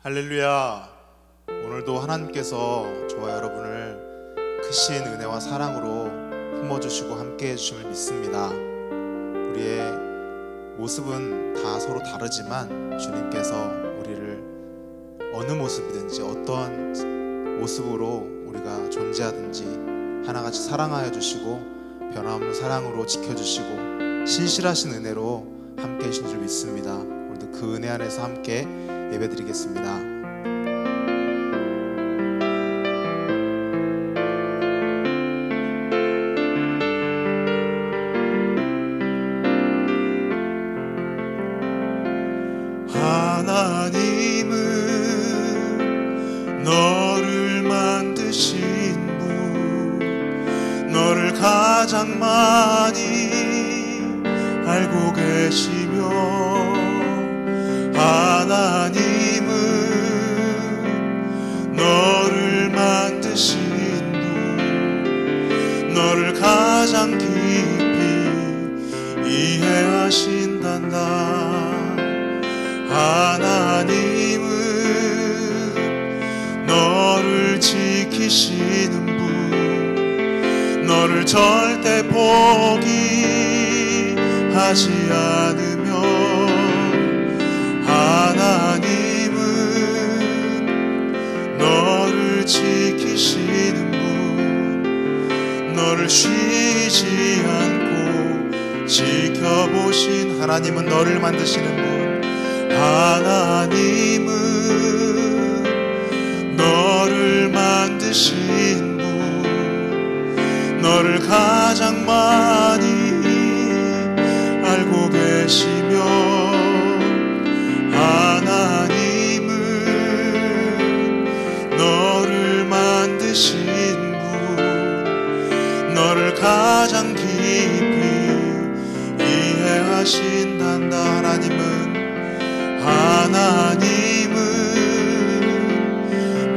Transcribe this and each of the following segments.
할렐루야. 오늘도 하나님께서 저와 여러분을 크신 은혜와 사랑으로 품어주시고 함께 해주심을 믿습니다. 우리의 모습은 다 서로 다르지만 주님께서 우리를 어느 모습이든지 어떤 모습으로 우리가 존재하든지 하나같이 사랑하여 주시고 변함없는 사랑으로 지켜주시고 신실하신 은혜로 함께 해주신 줄 믿습니다. 오늘도 그 은혜 안에서 함께 예배드리겠습니다. 하나님은 너를 만드신 분, 너를 가장 많이 알고 계시며, 하나님은 너를 만드신 분, 너를 가장 깊이 이해하신단다. 하나님은 너를 지키시는 분, 너를 절대 포기하지 않으며, 하나님은 너를 지키시는 분, 너를 쉬지 않고 지켜보신, 하나님은 너를 만드시는 분, 하나님은 너를 만드신 분, 너를 가장 많이 알고 계시며, 하나님은 너를 만드신 분, 너를 가장 깊이 이해하신단다. 하나님은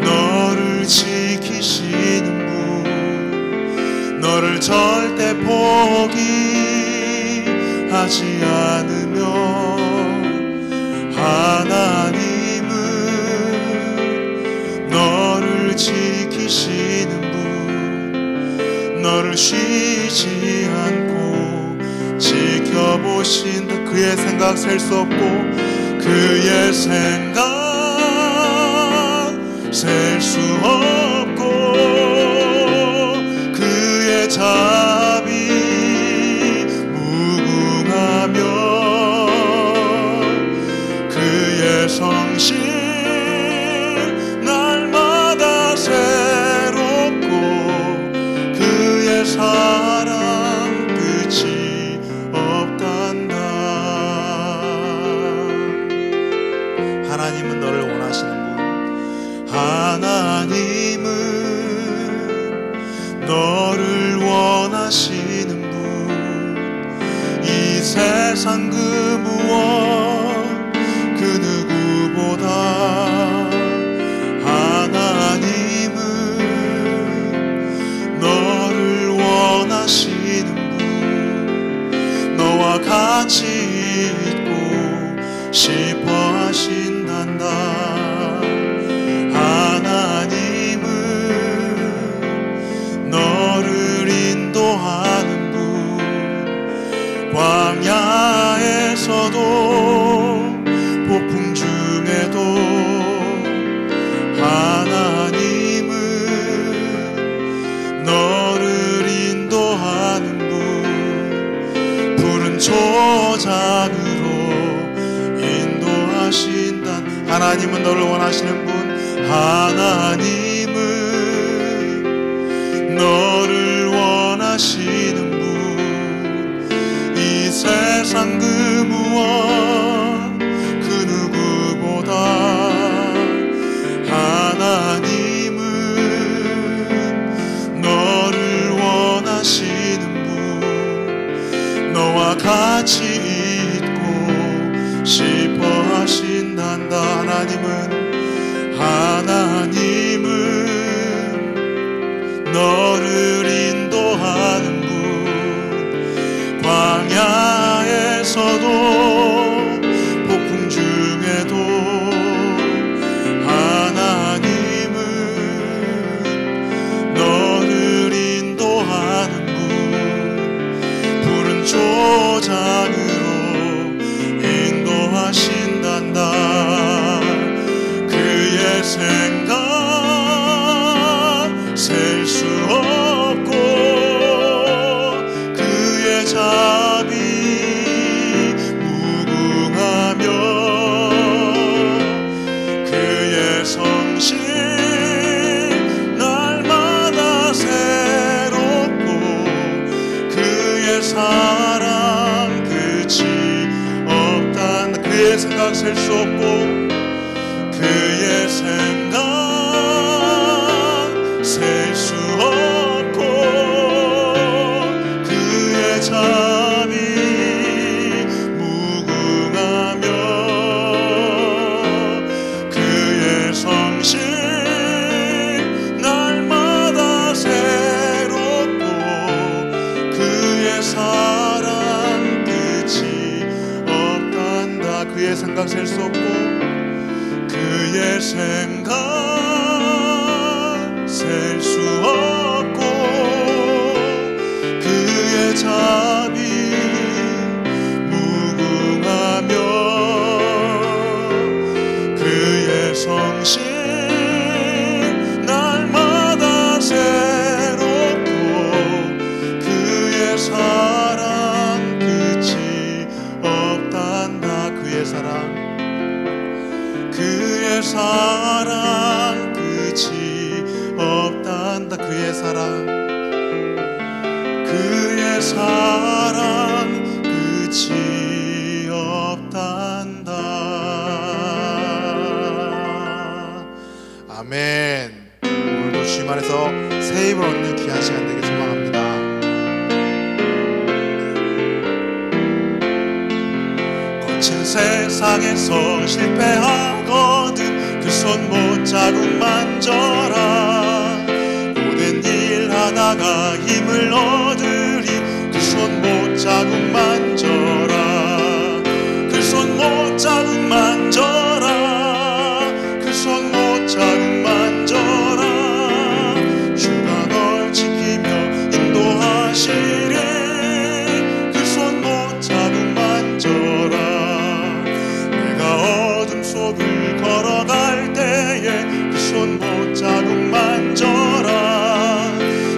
너를 지키시는 분, 너를 절대 포기하지 않으며, 하나님은 너를 지키시는 분, 너를 쉬지 않고 지켜보신다. 그의 생각 셀 수 없고, 그의 생각 셀 수 없고, 그의 자비 무궁하며, 그의 성실 날마다 새롭고, 그의 사랑 끝이 없단다. 하나님은 너를 원하시는 분, 하나님은 너를 원하시는 분, 이 세상 그 무엇 그 누구보다 하나님은 너를 원하시는 분, 너와 같이 있고 싶어 하신단다. 하나님은 너를 인도하는 분, 광야에서도 폭풍 중에도 하나님은 너를 인도하는 분, 푸른 초장으로 인도하신다. 하나님은 너를 원하시는 분, 하나님은 너를 원하시는 분, 이 세상 그 무엇 그 누구보다 하나님은 너를 원하시는 분, 너와 같이 있고 싶어 하신단다. 하나님은 너를 인도하는 분, 광야에서도 폭풍 중에도 셀 수 없고 그의 생각 셀 수 없고 그의 자비 무궁하며 그의 성실 날마다 새롭고 그의 사랑 끝이 없단다. 그의 생각 셀 수 없고 그의 생각 셀 수 없고 그의 자비 무궁하며 그의 성실 날마다 새롭고 그의 사랑 끝이 없단다. 그의 사랑 끝이 없단다. 그의 사랑 끝이 없단다. 아멘. 오늘도 주님 안에서 새 힘을 얻는 귀한 시간 되길 소망합니다. 거친 세상에서 실패하거든 그 손 못 자국 만져라. 모든 일 하다가 힘을 얻으리 그 손 못 자국 만져라. 그 손 못 자국 만져라. 그 손 못 자국 만져라. 주가 널 지키며 인도하시리 그 손 못 자국 만져라. 내가 어둠 속을 걸어갈 때에 그 손 못 자국 만져라.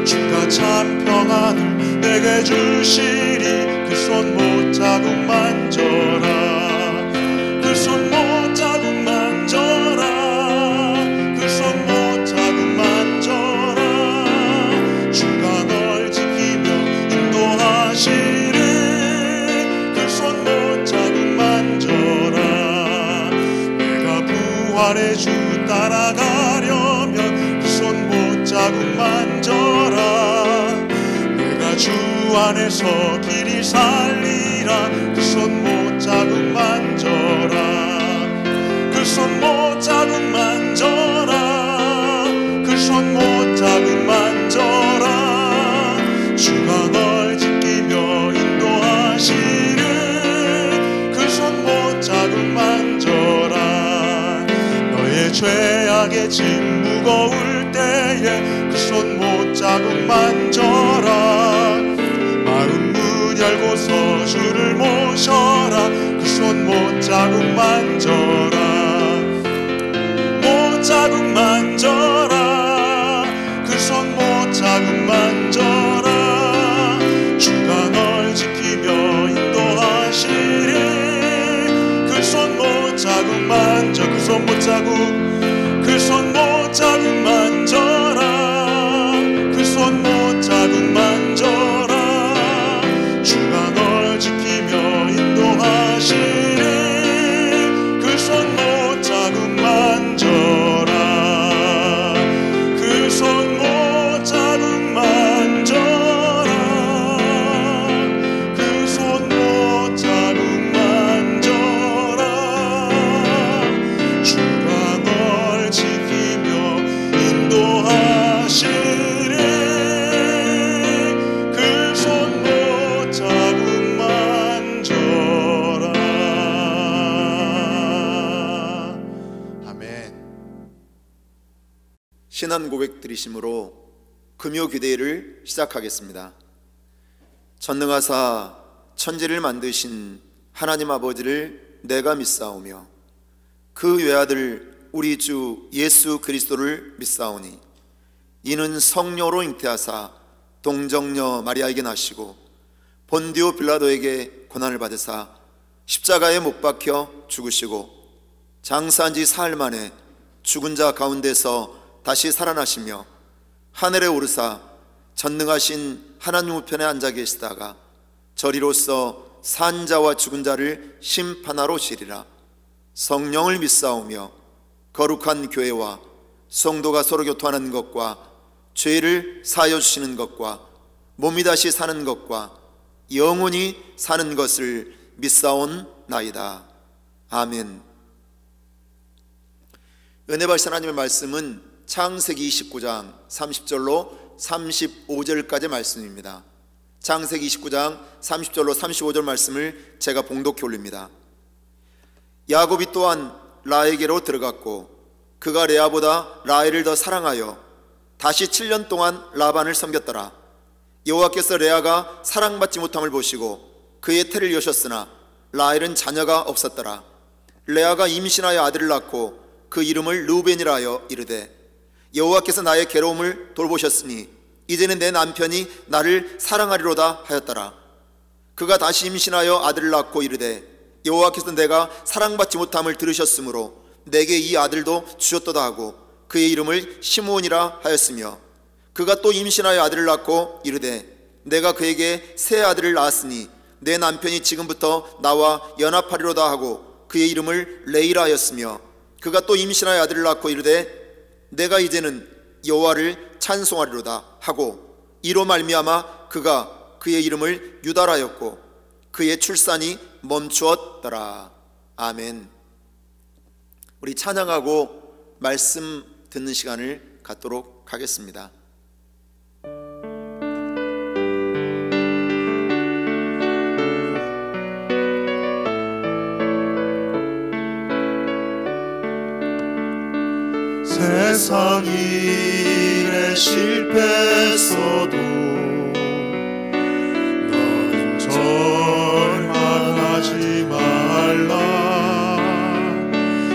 주가 참 평안을 내게 주시리 그 손 못 자국 만져라. 그 손 못 자국 만져라. 그 손 못 자국 만져라. 주가 널 지키며 인도하시리 그 손 못 자국 만져라. 내가 부활의 주 따라가려면 그 손 못 자국 만져라. 내가 주 안에서 길이 살리라 그 손 못 자국 만져라. 그 손 못 자국 만져라. 그 손 못 자국 만져라. 주가 널 지키며 인도하시리 그 손 못 자국 만져라. 너의 죄악의 짐 무거울 때에 그 손 못 자국 만져라. 마음 문 열고서 주를 모셔라 그 손 못 자국 만져라. 못 자국 만져라. 그 손 못 자국 만져라. 주가 널 지키며 인도하시리 그 손 못 자국 만져. 그 손 못 자국 그 손 못 자국 만져라. 그 손 못 자국 만져라. 주가 널 지키며 인도하시리 그 손 못 자국 만져라. 그 손 못 자국 만져라. 그 손 못 자국 만져라. 주가 널 지키며 인도하시리 그 손 못 자국 만져라. 아멘. 신앙 고백 드리심으로 금요 기대를 시작하겠습니다. 전능하사 천지를 만드신 하나님 아버지를 내가 믿사오며 그 외아들 우리 주 예수 그리스도를 믿사오니 이는 성령으로 잉태하사 동정녀 마리아에게 나시고 본디오 빌라도에게 고난을 받으사 십자가에 못 박혀 죽으시고 장사한 지 사흘 만에 죽은 자 가운데서 다시 살아나시며 하늘에 오르사 전능하신 하나님 우편에 앉아 계시다가 저리로서 산 자와 죽은 자를 심판하러 오시리라. 성령을 믿사오며 거룩한 교회와 성도가 서로 교통하는 것과 죄를 사하여 주시는 것과 몸이 다시 사는 것과 영원히 사는 것을 믿사온나이다. 아멘. 은혜 받으신 하나님의 말씀은 창세기 29장 30절로 35절까지 말씀입니다. 창세기 29장 30절로 35절 말씀을 제가 봉독해 올립니다. 야곱이 또한 라에게로 들어갔고 그가 레아보다 라헬을 더 사랑하여 다시 7년 동안 라반을 섬겼더라. 여호와께서 레아가 사랑받지 못함을 보시고 그의 태를 여셨으나 라헬은 자녀가 없었더라. 레아가 임신하여 아들을 낳고 그 이름을 르우벤이라 하여 이르되 여호와께서 나의 괴로움을 돌보셨으니 이제는 내 남편이 나를 사랑하리로다 하였더라. 그가 다시 임신하여 아들을 낳고 이르되 여호와께서 내가 사랑받지 못함을 들으셨으므로 내게 이 아들도 주셨도다 하고 그의 이름을 시므온이라 하였으며 그가 또 임신하여 아들을 낳고 이르되 내가 그에게 새 아들을 낳았으니 내 남편이 지금부터 나와 연합하리로다 하고 그의 이름을 레이라 하였으며 그가 또 임신하여 아들을 낳고 이르되 내가 이제는 여호와를 찬송하리로다 하고 이로 말미암아 그가 그의 이름을 유다라 하였고 그의 출산이 멈추었더라. 아멘. 우리 찬양하고 말씀 듣는 시간을 갖도록 하겠습니다. 세상 일에 실패했어도 너는 절망하지 말라.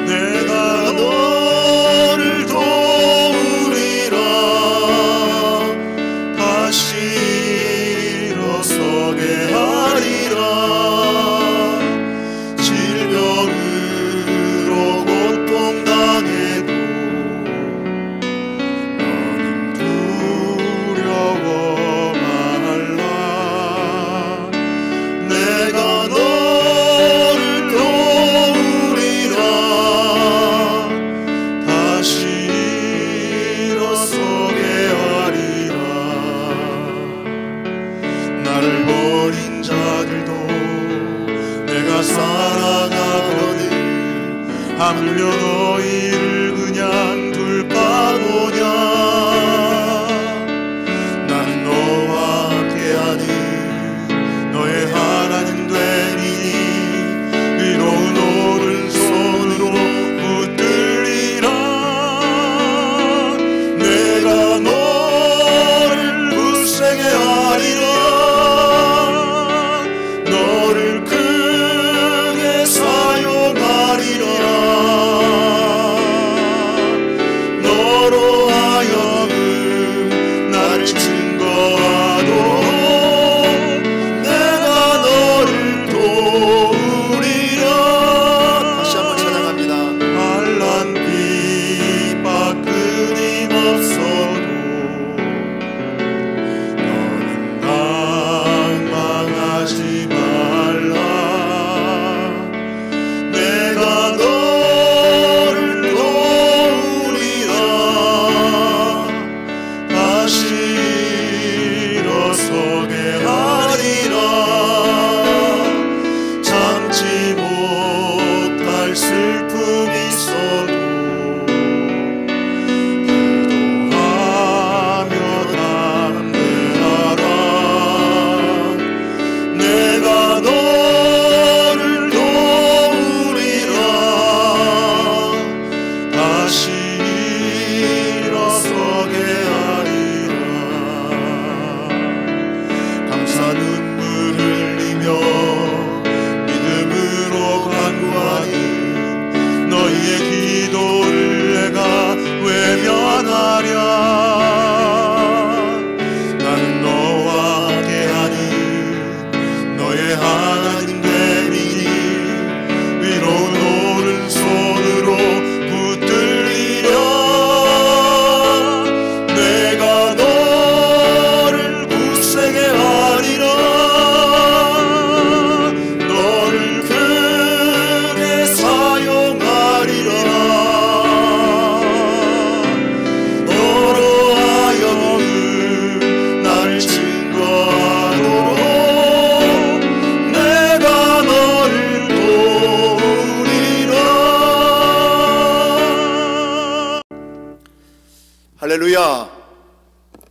내가 너를 도우리라. 다시 일어서게 하리라. 질병으로 고통당해도 하물며 너희를 그냥 둘까 보냐. 나는 너와 함께하는 너의 하나님 되리니 의로운 오른손으로 붙들리라. 내가 너를 굳세게 하리라. 너를 크게 사용하리라. 너로 할렐루야.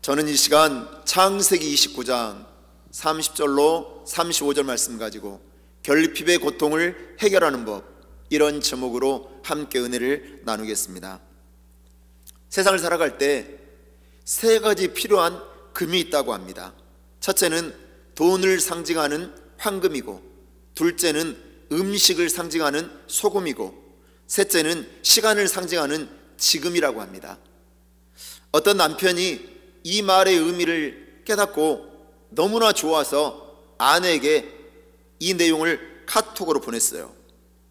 저는 이 시간 창세기 29장 30절로 35절 말씀 가지고 결핍의 고통을 해결하는 법, 이런 제목으로 함께 은혜를 나누겠습니다. 세상을 살아갈 때 세 가지 필요한 금이 있다고 합니다. 첫째는 돈을 상징하는 황금이고, 둘째는 음식을 상징하는 소금이고, 셋째는 시간을 상징하는 지금이라고 합니다. 어떤 남편이 이 말의 의미를 깨닫고 너무나 좋아서 아내에게 이 내용을 카톡으로 보냈어요.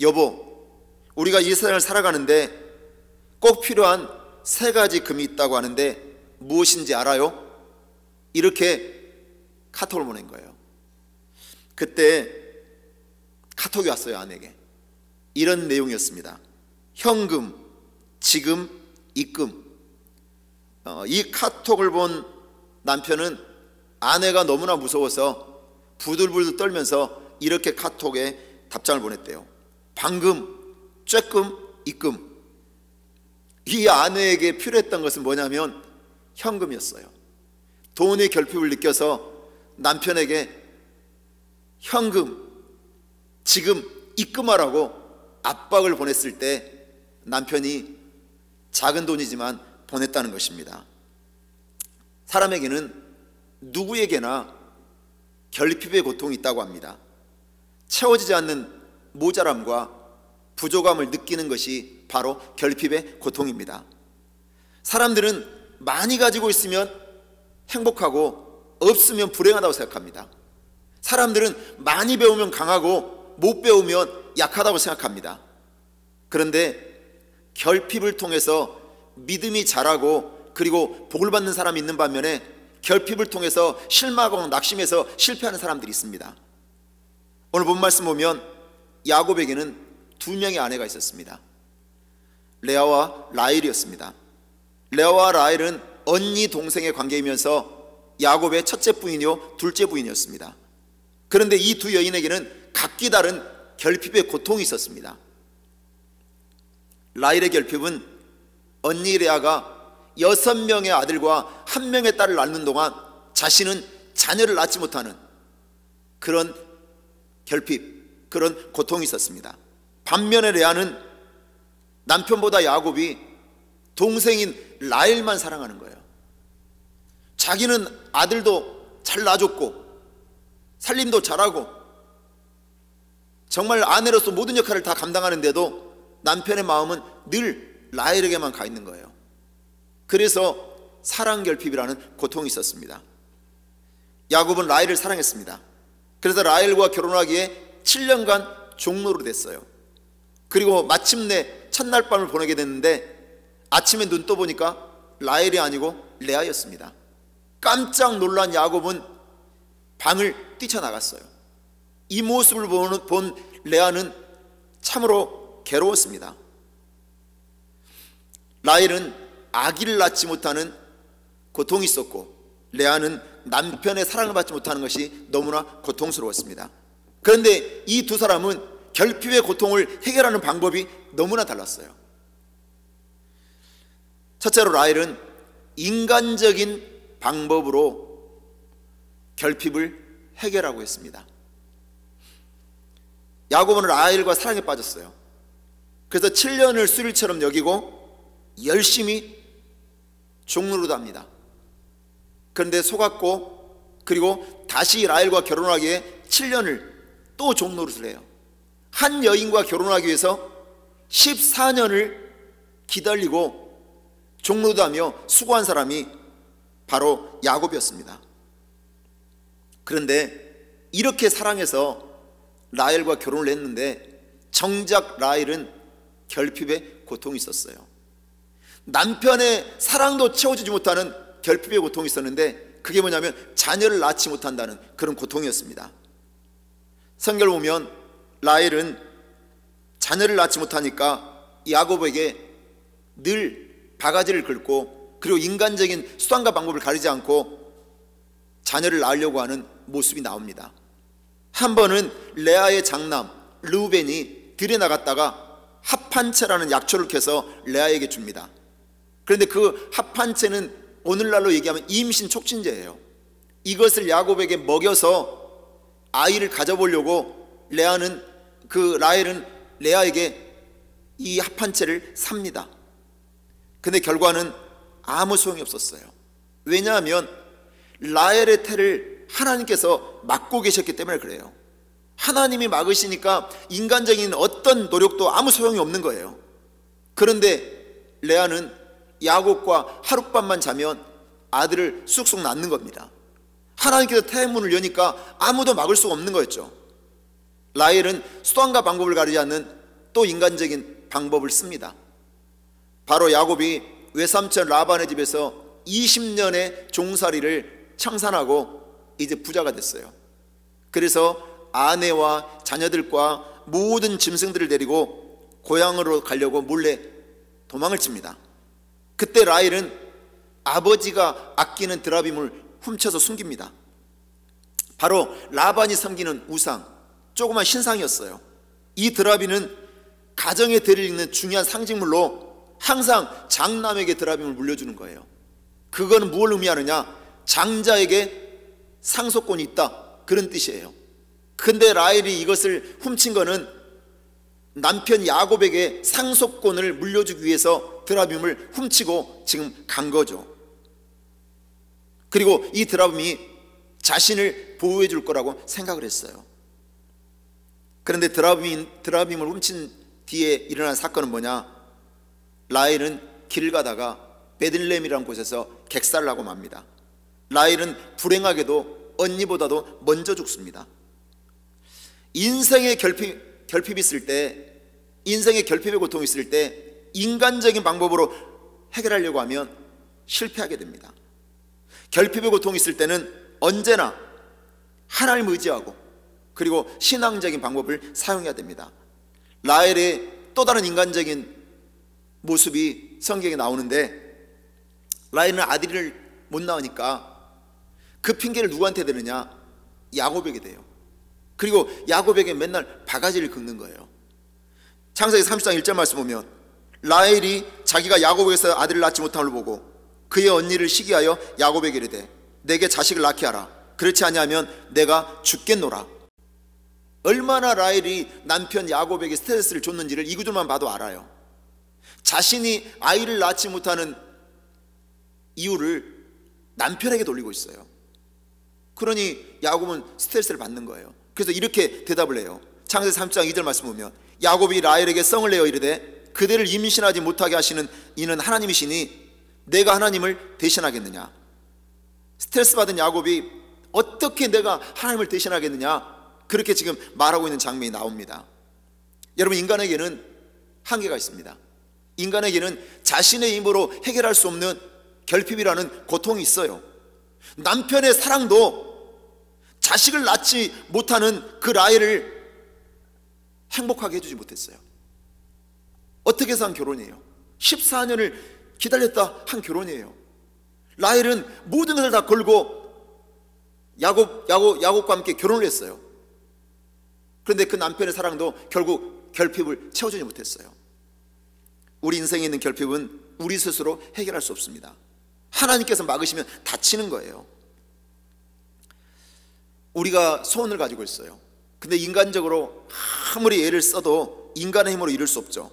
여보, 우리가 이 세상을 살아가는데 꼭 필요한 세 가지 금이 있다고 하는데 무엇인지 알아요? 이렇게 카톡을 보낸 거예요. 그때 카톡이 왔어요. 아내에게 이런 내용이었습니다. 현금, 지금, 입금. 이 카톡을 본 남편은 아내가 너무나 무서워서 부들부들 떨면서 이렇게 카톡에 답장을 보냈대요. 방금, 쬐끔, 입금. 이 아내에게 필요했던 것은 뭐냐면 현금이었어요. 돈의 결핍을 느껴서 남편에게 현금, 지금 입금하라고 압박을 보냈을 때 남편이 작은 돈이지만 보냈다는 것입니다. 사람에게는 누구에게나 결핍의 고통이 있다고 합니다. 채워지지 않는 모자람과 부족함을 느끼는 것이 바로 결핍의 고통입니다. 사람들은 많이 가지고 있으면 행복하고 없으면 불행하다고 생각합니다. 사람들은 많이 배우면 강하고 못 배우면 약하다고 생각합니다. 그런데 결핍을 통해서 믿음이 자라고 그리고 복을 받는 사람이 있는 반면에 결핍을 통해서 실망하고 낙심해서 실패하는 사람들이 있습니다. 오늘 본 말씀 보면 야곱에게는 두 명의 아내가 있었습니다. 레아와 라헬이었습니다. 레아와 라헬은 언니 동생의 관계이면서 야곱의 첫째 부인이요 둘째 부인이었습니다. 그런데 이 두 여인에게는 각기 다른 결핍의 고통이 있었습니다. 라헬의 결핍은 언니 레아가 6명의 아들과 1명의 딸을 낳는 동안 자신은 자녀를 낳지 못하는 그런 결핍, 그런 고통이 있었습니다. 반면에 레아는 남편보다 야곱이 동생인 라헬만 사랑하는 거예요. 자기는 아들도 잘 낳아줬고 살림도 잘하고 정말 아내로서 모든 역할을 다 감당하는데도 남편의 마음은 늘 라헬에게만 가 있는 거예요. 그래서 사랑결핍이라는 고통이 있었습니다. 야곱은 라헬을 사랑했습니다. 그래서 라헬과 결혼하기에 7년간 종로로 됐어요. 그리고 마침내 첫날 밤을 보내게 됐는데 아침에 눈 떠보니까 라헬이 아니고 레아였습니다. 깜짝 놀란 야곱은 방을 뛰쳐나갔어요. 이 모습을 본 레아는 참으로 괴로웠습니다. 라헬은 아기를 낳지 못하는 고통이 있었고 레아는 남편의 사랑을 받지 못하는 것이 너무나 고통스러웠습니다. 그런데 이 두 사람은 결핍의 고통을 해결하는 방법이 너무나 달랐어요. 첫째로 라헬은 인간적인 방법으로 결핍을 해결하고 있습니다. 야곱은 라헬과 사랑에 빠졌어요. 그래서 7년을 수일처럼 여기고 열심히 종로로 합니다. 그런데 속았고 그리고 다시 라헬과 결혼하기에 7년을 또 종노릇을 해요. 한 여인과 결혼하기 위해서 14년을 기다리고 종로도하며 수고한 사람이 바로 야곱이었습니다. 그런데 이렇게 사랑해서 라헬과 결혼을 했는데 정작 라헬은 결핍의 고통이 있었어요. 남편의 사랑도 채워주지 못하는 결핍의 고통이 있었는데 그게 뭐냐면 자녀를 낳지 못한다는 그런 고통이었습니다. 성경을 보면 라헬은 자녀를 낳지 못하니까 야곱에게 늘 바가지를 긁고 그리고 인간적인 수단과 방법을 가리지 않고 자녀를 낳으려고 하는 모습이 나옵니다. 한 번은 레아의 장남 르우벤이 들에 나갔다가 합한채라는 약초를 캐서 레아에게 줍니다. 그런데 그 합한채는 오늘날로 얘기하면 임신 촉진제예요. 이것을 야곱에게 먹여서 아이를 가져보려고 라헬은 레아에게 이 합한채를 삽니다. 근데 결과는 아무 소용이 없었어요. 왜냐하면 라헬의 태를 하나님께서 막고 계셨기 때문에 그래요. 하나님이 막으시니까 인간적인 어떤 노력도 아무 소용이 없는 거예요. 그런데 레아는 야곱과 하룻밤만 자면 아들을 쑥쑥 낳는 겁니다. 하나님께서 태문을 여니까 아무도 막을 수가 없는 거였죠. 라헬은 수단과 방법을 가리지 않는 또 인간적인 방법을 씁니다. 바로 야곱이 외삼촌 라반의 집에서 20년의 종살이를 청산하고 이제 부자가 됐어요. 그래서 아내와 자녀들과 모든 짐승들을 데리고 고향으로 가려고 몰래 도망을 칩니다. 그때 라헬은 아버지가 아끼는 드라빔을 훔쳐서 숨깁니다. 바로 라반이 섬기는 우상, 조그만 신상이었어요. 이 드라빔은 가정의 대를 잇는 중요한 상징물로 항상 장남에게 드라빔을 물려주는 거예요. 그거는 무엇을 의미하느냐? 장자에게 상속권이 있다, 그런 뜻이에요. 근데 라헬이 이것을 훔친 거는 남편 야곱에게 상속권을 물려주기 위해서 드라빔을 훔치고 지금 간 거죠. 그리고 이 드라빔이 자신을 보호해 줄 거라고 생각을 했어요. 그런데 드라빔을 훔친 뒤에 일어난 사건은 뭐냐? 라헬은 길을 가다가 베들레헴이라는 곳에서 객살을 하고 맙니다. 라헬은 불행하게도 언니보다도 먼저 죽습니다. 인생의 결핍이 있을 때, 인생의 결핍의 고통이 있을 때 인간적인 방법으로 해결하려고 하면 실패하게 됩니다. 결핍의 고통이 있을 때는 언제나 하나님을 의지하고 그리고 신앙적인 방법을 사용해야 됩니다. 라헬의 또 다른 인간적인 모습이 성경에 나오는데, 라헬은 아들을 못 낳으니까 그 핑계를 누구한테 대느냐? 야곱에게 대요. 그리고 야곱에게 맨날 바가지를 긁는 거예요. 창세기 30장 1절 말씀 보면 라헬이 자기가 야곱에게서 아들을 낳지 못함을 보고 그의 언니를 시기하여 야곱에게 이르되 내게 자식을 낳게 하라. 그렇지 아니하면 내가 죽겠노라. 얼마나 라헬이 남편 야곱에게 스트레스를 줬는지를 이 구절만 봐도 알아요. 자신이 아이를 낳지 못하는 이유를 남편에게 돌리고 있어요. 그러니 야곱은 스트레스를 받는 거예요. 그래서 이렇게 대답을 해요. 창세기 30장 2절 말씀 보면 야곱이 라헬에게 성을 내어 이르되 그대를 임신하지 못하게 하시는 이는 하나님이시니 내가 하나님을 대신하겠느냐. 스트레스 받은 야곱이 어떻게 내가 하나님을 대신하겠느냐, 그렇게 지금 말하고 있는 장면이 나옵니다. 여러분, 인간에게는 한계가 있습니다. 인간에게는 자신의 힘으로 해결할 수 없는 결핍이라는 고통이 있어요. 남편의 사랑도 자식을 낳지 못하는 그 라헬을 행복하게 해주지 못했어요. 어떻게 해서 한 결혼이에요? 14년을 기다렸다 한 결혼이에요. 라헬은 모든 것을 다 걸고 야곱과 함께 결혼을 했어요. 그런데 그 남편의 사랑도 결국 결핍을 채워주지 못했어요. 우리 인생에 있는 결핍은 우리 스스로 해결할 수 없습니다. 하나님께서 막으시면 다치는 거예요. 우리가 소원을 가지고 있어요. 근데 인간적으로 아무리 애를 써도 인간의 힘으로 이룰 수 없죠.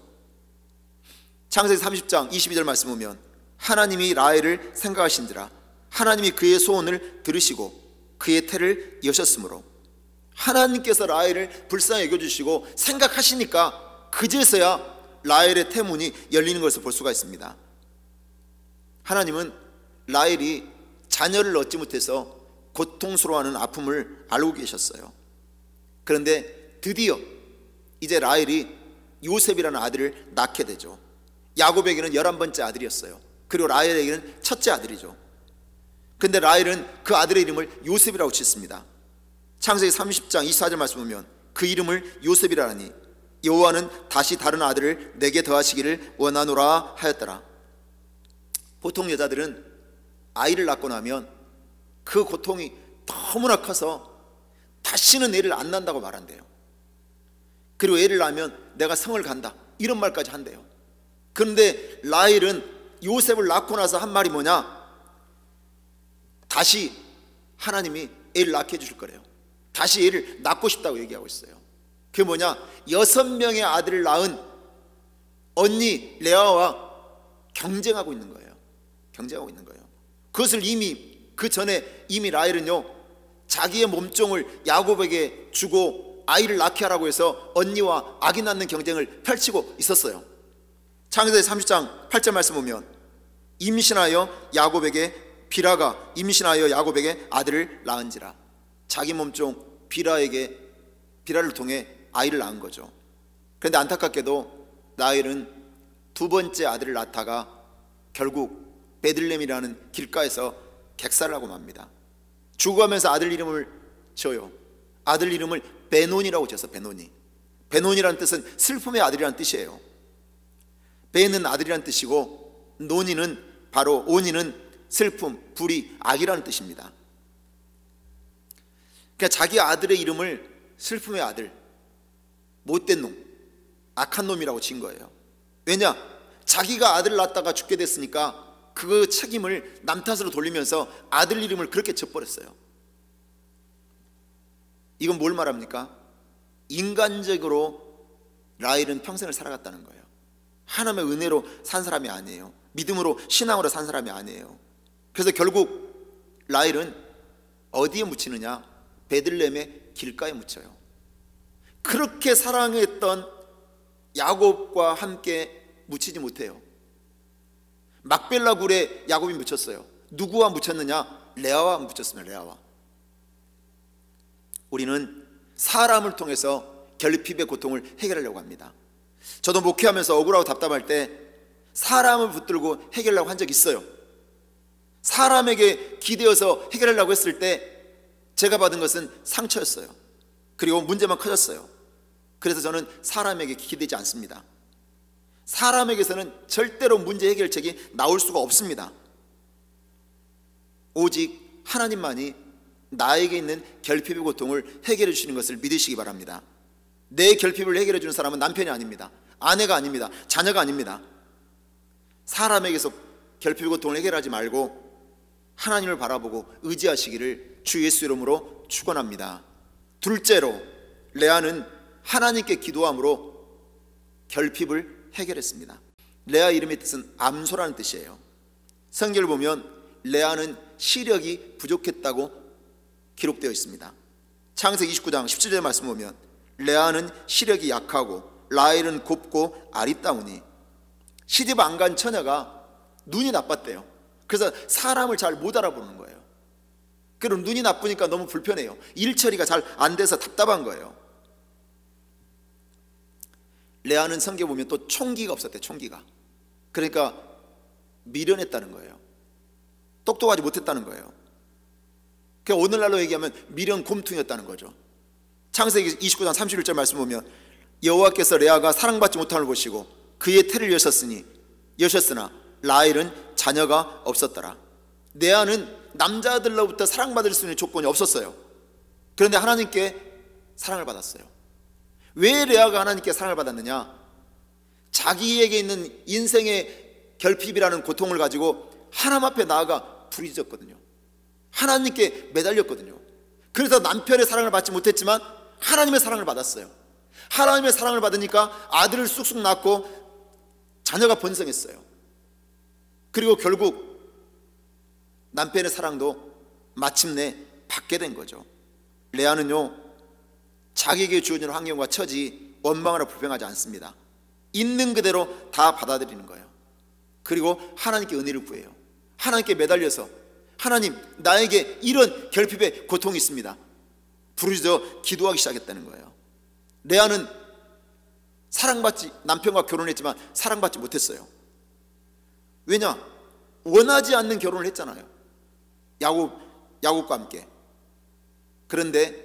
창세기 30장 22절 말씀 보면 하나님이 라헬을 생각하신지라 하나님이 그의 소원을 들으시고 그의 태를 여셨으므로, 하나님께서 라헬을 불쌍히 여겨주시고 생각하시니까 그제서야 라헬의 태문이 열리는 것을 볼 수가 있습니다. 하나님은 라헬이 자녀를 얻지 못해서 고통스러워하는 아픔을 알고 계셨어요. 그런데 드디어 이제 라헬이 요셉이라는 아들을 낳게 되죠. 야곱에게는 11번째 아들이었어요. 그리고 라헬에게는 첫째 아들이죠. 근데 라헬은 그 아들의 이름을 요셉이라고 짓습니다. 창세기 30장 24절 말씀 보면 그 이름을 요셉이라 하니 여호와는 다시 다른 아들을 내게 더하시기를 원하노라 하였더라. 보통 여자들은 아이를 낳고 나면 그 고통이 너무나 커서 다시는 애를 안 낳는다고 말한대요. 그리고 애를 낳으면 내가 성을 간다, 이런 말까지 한대요. 그런데 라헬은 요셉을 낳고 나서 한 말이 뭐냐? 다시 하나님이 애를 낳게 해주실 거래요. 다시 애를 낳고 싶다고 얘기하고 있어요. 그게 뭐냐? 6명의 아들을 낳은 언니 레아와 경쟁하고 있는 거예요. 경쟁하고 있는 거예요. 그것을 이미 그 전에 이미 라헬은요, 자기의 몸종을 야곱에게 주고 아이를 낳게 하라고 해서 언니와 아기 낳는 경쟁을 펼치고 있었어요. 창세기 30장 8절 말씀 보면 임신하여 야곱에게 비라가 임신하여 야곱에게 아들을 낳은지라. 자기 몸종 비라를 통해 아이를 낳은 거죠. 그런데 안타깝게도 라헬은 두 번째 아들을 낳다가 결국 베들레헴이라는 길가에서 객사를 하고 맙니다. 죽어가면서 아들 이름을 지어요. 아들 이름을 베논이라고 지었어. 베논이라는 뜻은 슬픔의 아들이라는 뜻이에요. 베는 아들이라는 뜻이고 온이는 슬픔, 불의, 악이라는 뜻입니다. 그러니까 자기 아들의 이름을 슬픔의 아들, 못된 놈, 악한 놈이라고 지은 거예요. 왜냐? 자기가 아들을 낳다가 죽게 됐으니까 그 책임을 남 탓으로 돌리면서 아들 이름을 그렇게 지어버렸어요. 이건 뭘 말합니까? 인간적으로 라헬은 평생을 살아갔다는 거예요. 하나님의 은혜로 산 사람이 아니에요. 믿음으로, 신앙으로 산 사람이 아니에요. 그래서 결국 라헬은 어디에 묻히느냐? 베들레헴의 길가에 묻혀요. 그렇게 사랑했던 야곱과 함께 묻히지 못해요. 막벨라 굴에 야곱이 묻혔어요. 누구와 묻혔느냐? 레아와 묻혔습니다. 레아와. 우리는 사람을 통해서 결핍의 고통을 해결하려고 합니다. 저도 목회하면서 억울하고 답답할 때 사람을 붙들고 해결하려고 한 적이 있어요. 사람에게 기대어서 해결하려고 했을 때 제가 받은 것은 상처였어요. 그리고 문제만 커졌어요. 그래서 저는 사람에게 기대지 않습니다. 사람에게서는 절대로 문제 해결책이 나올 수가 없습니다. 오직 하나님만이 나에게 있는 결핍의 고통을 해결해 주시는 것을 믿으시기 바랍니다. 내 결핍을 해결해 주는 사람은 남편이 아닙니다. 아내가 아닙니다. 자녀가 아닙니다. 사람에게서 결핍의 고통을 해결하지 말고 하나님을 바라보고 의지하시기를 주 예수 이름으로 축원합니다. 둘째로, 레아는 하나님께 기도함으로 결핍을 해결했습니다. 레아 이름의 뜻은 암소라는 뜻이에요. 성경을 보면 레아는 시력이 부족했다고 기록되어 있습니다. 창세기 29장 17절 말씀 보면 레아는 시력이 약하고 라헬은 곱고 아리따우니, 시집 안 간 처녀가 눈이 나빴대요. 그래서 사람을 잘 못 알아보는 거예요. 그럼 눈이 나쁘니까 너무 불편해요. 일 처리가 잘 안 돼서 답답한 거예요. 레아는 성경에 보면 또 총기가 없었대요. 총기가. 그러니까 미련했다는 거예요. 똑똑하지 못했다는 거예요. 그러니까 오늘날로 얘기하면 미련 곰퉁이였다는 거죠. 창세기 29장 31절 말씀 보면 여호와께서 레아가 사랑받지 못함을 보시고 그의 태를 여셨으나 라헬은 자녀가 없었더라. 레아는 남자들로부터 사랑받을 수 있는 조건이 없었어요. 그런데 하나님께 사랑을 받았어요. 왜 레아가 하나님께 사랑을 받았느냐? 자기에게 있는 인생의 결핍이라는 고통을 가지고 하나님 앞에 나아가 부르짖었거든요. 하나님께 매달렸거든요. 그래서 남편의 사랑을 받지 못했지만 하나님의 사랑을 받았어요. 하나님의 사랑을 받으니까 아들을 쑥쑥 낳고 자녀가 번성했어요. 그리고 결국 남편의 사랑도 마침내 받게 된 거죠. 레아는요, 자기에게 주어진 환경과 처지 원망하라 불평하지 않습니다. 있는 그대로 다 받아들이는 거예요. 그리고 하나님께 은혜를 구해요. 하나님께 매달려서 하나님, 나에게 이런 결핍의 고통이 있습니다. 부르짖어 기도하기 시작했다는 거예요. 레아는 남편과 결혼했지만 사랑받지 못했어요. 왜냐? 원하지 않는 결혼을 했잖아요. 야곱과 함께. 그런데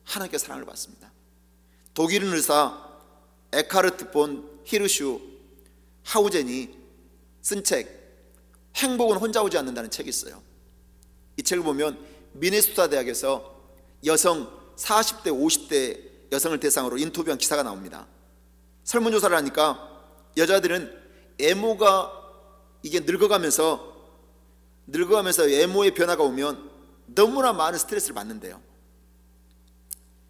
하나님께 사랑을 받습니다. 독일인 의사 에카르트 본 히르슈 하우젠이 쓴 책, 행복은 혼자 오지 않는다는 책이 있어요. 이 책을 보면 미네소타 대학에서 여성 40대 50대 여성을 대상으로 인터뷰한 기사가 나옵니다. 설문조사를 하니까 여자들은 애모가 이게 늙어가면서 외모의 변화가 오면 너무나 많은 스트레스를 받는데요.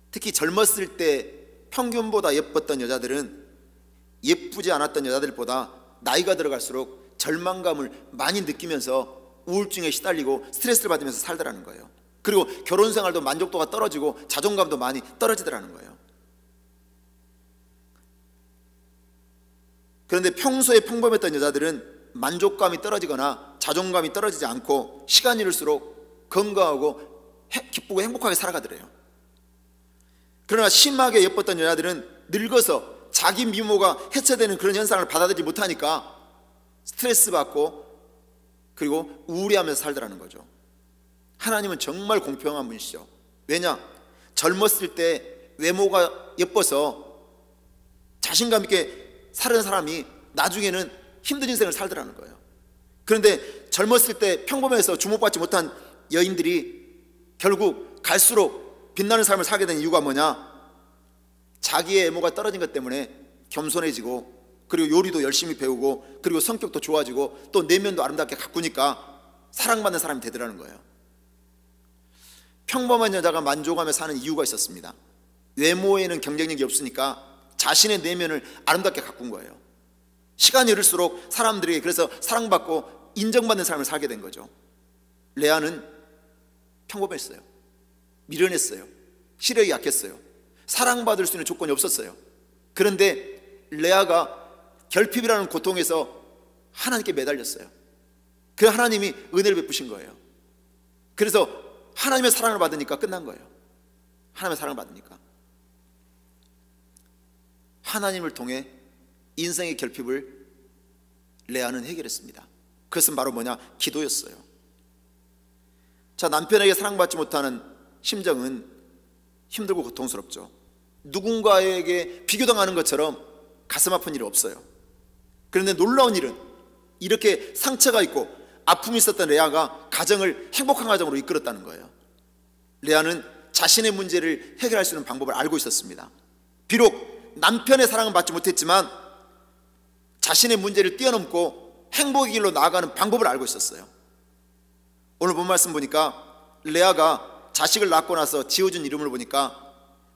특히 젊었을 때 평균보다 예뻤던 여자들은 예쁘지 않았던 여자들보다 나이가 들어갈수록 절망감을 많이 느끼면서 우울증에 시달리고 스트레스를 받으면서 살더라는 거예요. 그리고 결혼 생활도 만족도가 떨어지고 자존감도 많이 떨어지더라는 거예요. 그런데 평소에 평범했던 여자들은 만족감이 떨어지거나 자존감이 떨어지지 않고 시간이 흐를수록 건강하고 기쁘고 행복하게 살아가더래요. 그러나 심하게 예뻤던 여자들은 늙어서 자기 미모가 해체되는 그런 현상을 받아들이지 못하니까 스트레스 받고 그리고 우울해하면서 살더라는 거죠. 하나님은 정말 공평한 분이시죠. 왜냐? 젊었을 때 외모가 예뻐서 자신감 있게 사는 사람이 나중에는 힘든 인생을 살더라는 거예요. 그런데 젊었을 때 평범해서 주목받지 못한 여인들이 결국 갈수록 빛나는 삶을 살게 된 이유가 뭐냐? 자기의 외모가 떨어진 것 때문에 겸손해지고 그리고 요리도 열심히 배우고 그리고 성격도 좋아지고 또 내면도 아름답게 가꾸니까 사랑받는 사람이 되더라는 거예요. 평범한 여자가 만족하며 사는 이유가 있었습니다. 외모에는 경쟁력이 없으니까 자신의 내면을 아름답게 가꾼 거예요. 시간이 흐를수록 사람들이 그래서 사랑받고 인정받는 삶을 살게 된 거죠. 레아는 평범했어요. 미련했어요. 시력이 약했어요. 사랑받을 수 있는 조건이 없었어요. 그런데 레아가 결핍이라는 고통에서 하나님께 매달렸어요. 그 하나님이 은혜를 베푸신 거예요. 그래서 하나님의 사랑을 받으니까 끝난 거예요. 하나님의 사랑을 받으니까 하나님을 통해 인생의 결핍을 레아는 해결했습니다. 그것은 바로 뭐냐? 기도였어요. 자, 남편에게 사랑받지 못하는 심정은 힘들고 고통스럽죠. 누군가에게 비교당하는 것처럼 가슴 아픈 일이 없어요. 그런데 놀라운 일은 이렇게 상처가 있고 아픔이 있었던 레아가 가정을 행복한 가정으로 이끌었다는 거예요. 레아는 자신의 문제를 해결할 수 있는 방법을 알고 있었습니다. 비록 남편의 사랑은 받지 못했지만 자신의 문제를 뛰어넘고 행복의 길로 나아가는 방법을 알고 있었어요. 오늘 본 말씀 보니까 레아가 자식을 낳고 나서 지어준 이름을 보니까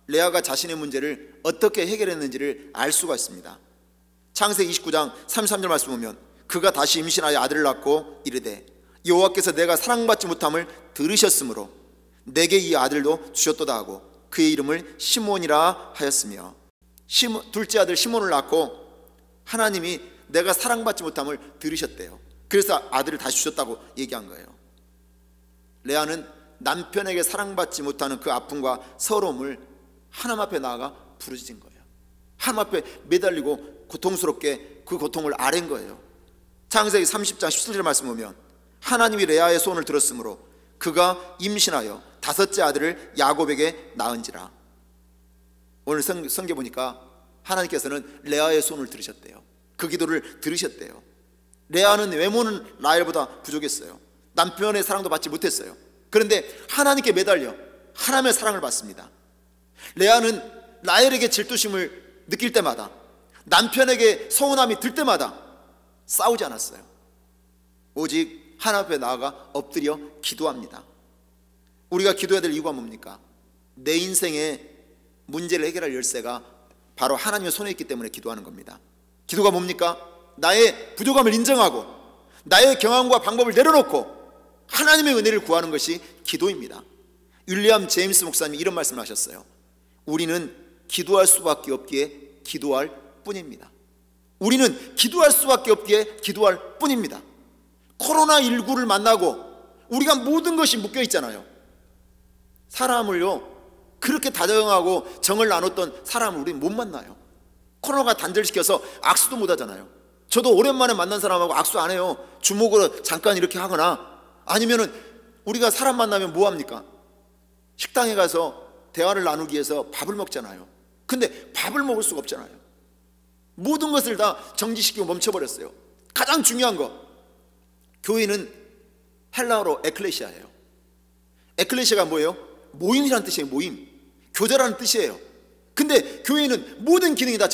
레아가 자신의 문제를 어떻게 해결했는지를 알 수가 있습니다. 창세기 29장 33절 말씀 보면 그가 다시 임신하여 아들을 낳고 이르되 여호와께서 내가 사랑받지 못함을 들으셨으므로 내게 이 아들도 주셨도다 하고 그의 이름을 시몬이라 하였으며 둘째 아들 시몬을 낳고 하나님이 내가 사랑받지 못함을 들으셨대요. 그래서 아들을 다시 주셨다고 얘기한 거예요. 레아는 남편에게 사랑받지 못하는 그 아픔과 서러움을 하나님 앞에 나아가 부르짖은 거예요. 하나님 앞에 매달리고 고통스럽게 그 고통을 아랜 거예요. 창세기 30장 17절 말씀 보면 하나님이 레아의 소원을 들었으므로 그가 임신하여 다섯째 아들을 야곱에게 낳은지라. 오늘 성경 보니까 하나님께서는 레아의 소원을 들으셨대요. 그 기도를 들으셨대요. 레아는 외모는 라헬보다 부족했어요. 남편의 사랑도 받지 못했어요. 그런데 하나님께 매달려 하나님의 사랑을 받습니다. 레아는 라헬에게 질투심을 느낄 때마다 남편에게 서운함이 들 때마다 싸우지 않았어요. 오직 하나님 앞에 나아가 엎드려 기도합니다. 우리가 기도해야 될 이유가 뭡니까? 내 인생의 문제를 해결할 열쇠가 바로 하나님의 손에 있기 때문에 기도하는 겁니다. 기도가 뭡니까? 나의 부족함을 인정하고 나의 경험과 방법을 내려놓고 하나님의 은혜를 구하는 것이 기도입니다. 윌리엄 제임스 목사님이 이런 말씀을 하셨어요. 우리는 기도할 수밖에 없기에 기도할 뿐입니다. 우리는 기도할 수밖에 없기에 기도할 뿐입니다. 코로나19를 만나고 우리가 모든 것이 묶여 있잖아요. 사람을요 그렇게 다정하고 정을 나눴던 사람을 우리는 못 만나요. 코로나가 단절시켜서 악수도 못 하잖아요. 저도 오랜만에 만난 사람하고 악수 안 해요. 주먹으로 잠깐 이렇게 하거나 아니면은 우리가 사람 만나면 뭐 합니까? 식당에 가서 대화를 나누기 위해서 밥을 먹잖아요. 근데 밥을 먹을 수가 없잖아요. 모든 것을 다 정지시키고 멈춰버렸어요. 가장 중요한 거, 교회는 헬라어로 에클레시아예요. 에클레시아가 뭐예요? 모임이라는 뜻이에요. 모임, 교제라는 뜻이에요. 근데 교회는 모든 기능이 다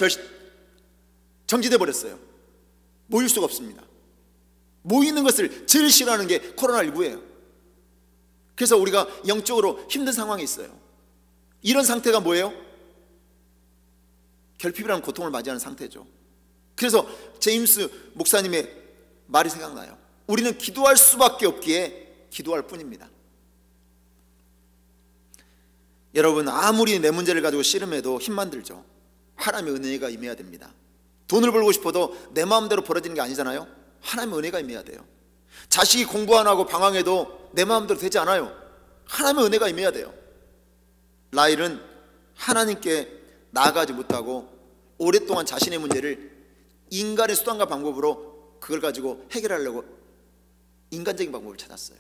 정지돼 버렸어요. 모일 수가 없습니다. 모이는 것을 제일 싫어하는 게 코로나19예요. 그래서 우리가 영적으로 힘든 상황에 있어요. 이런 상태가 뭐예요? 결핍이라는 고통을 맞이하는 상태죠. 그래서 제임스 목사님의 말이 생각나요. 우리는 기도할 수밖에 없기에 기도할 뿐입니다. 여러분, 아무리 내 문제를 가지고 씨름해도 힘만 들죠. 하나님의 은혜가 임해야 됩니다. 돈을 벌고 싶어도 내 마음대로 벌어지는 게 아니잖아요. 하나님의 은혜가 임해야 돼요. 자식이 공부 안 하고 방황해도 내 마음대로 되지 않아요. 하나님의 은혜가 임해야 돼요. 라헬은 하나님께 나아가지 못하고 오랫동안 자신의 문제를 인간의 수단과 방법으로 그걸 가지고 해결하려고 인간적인 방법을 찾았어요.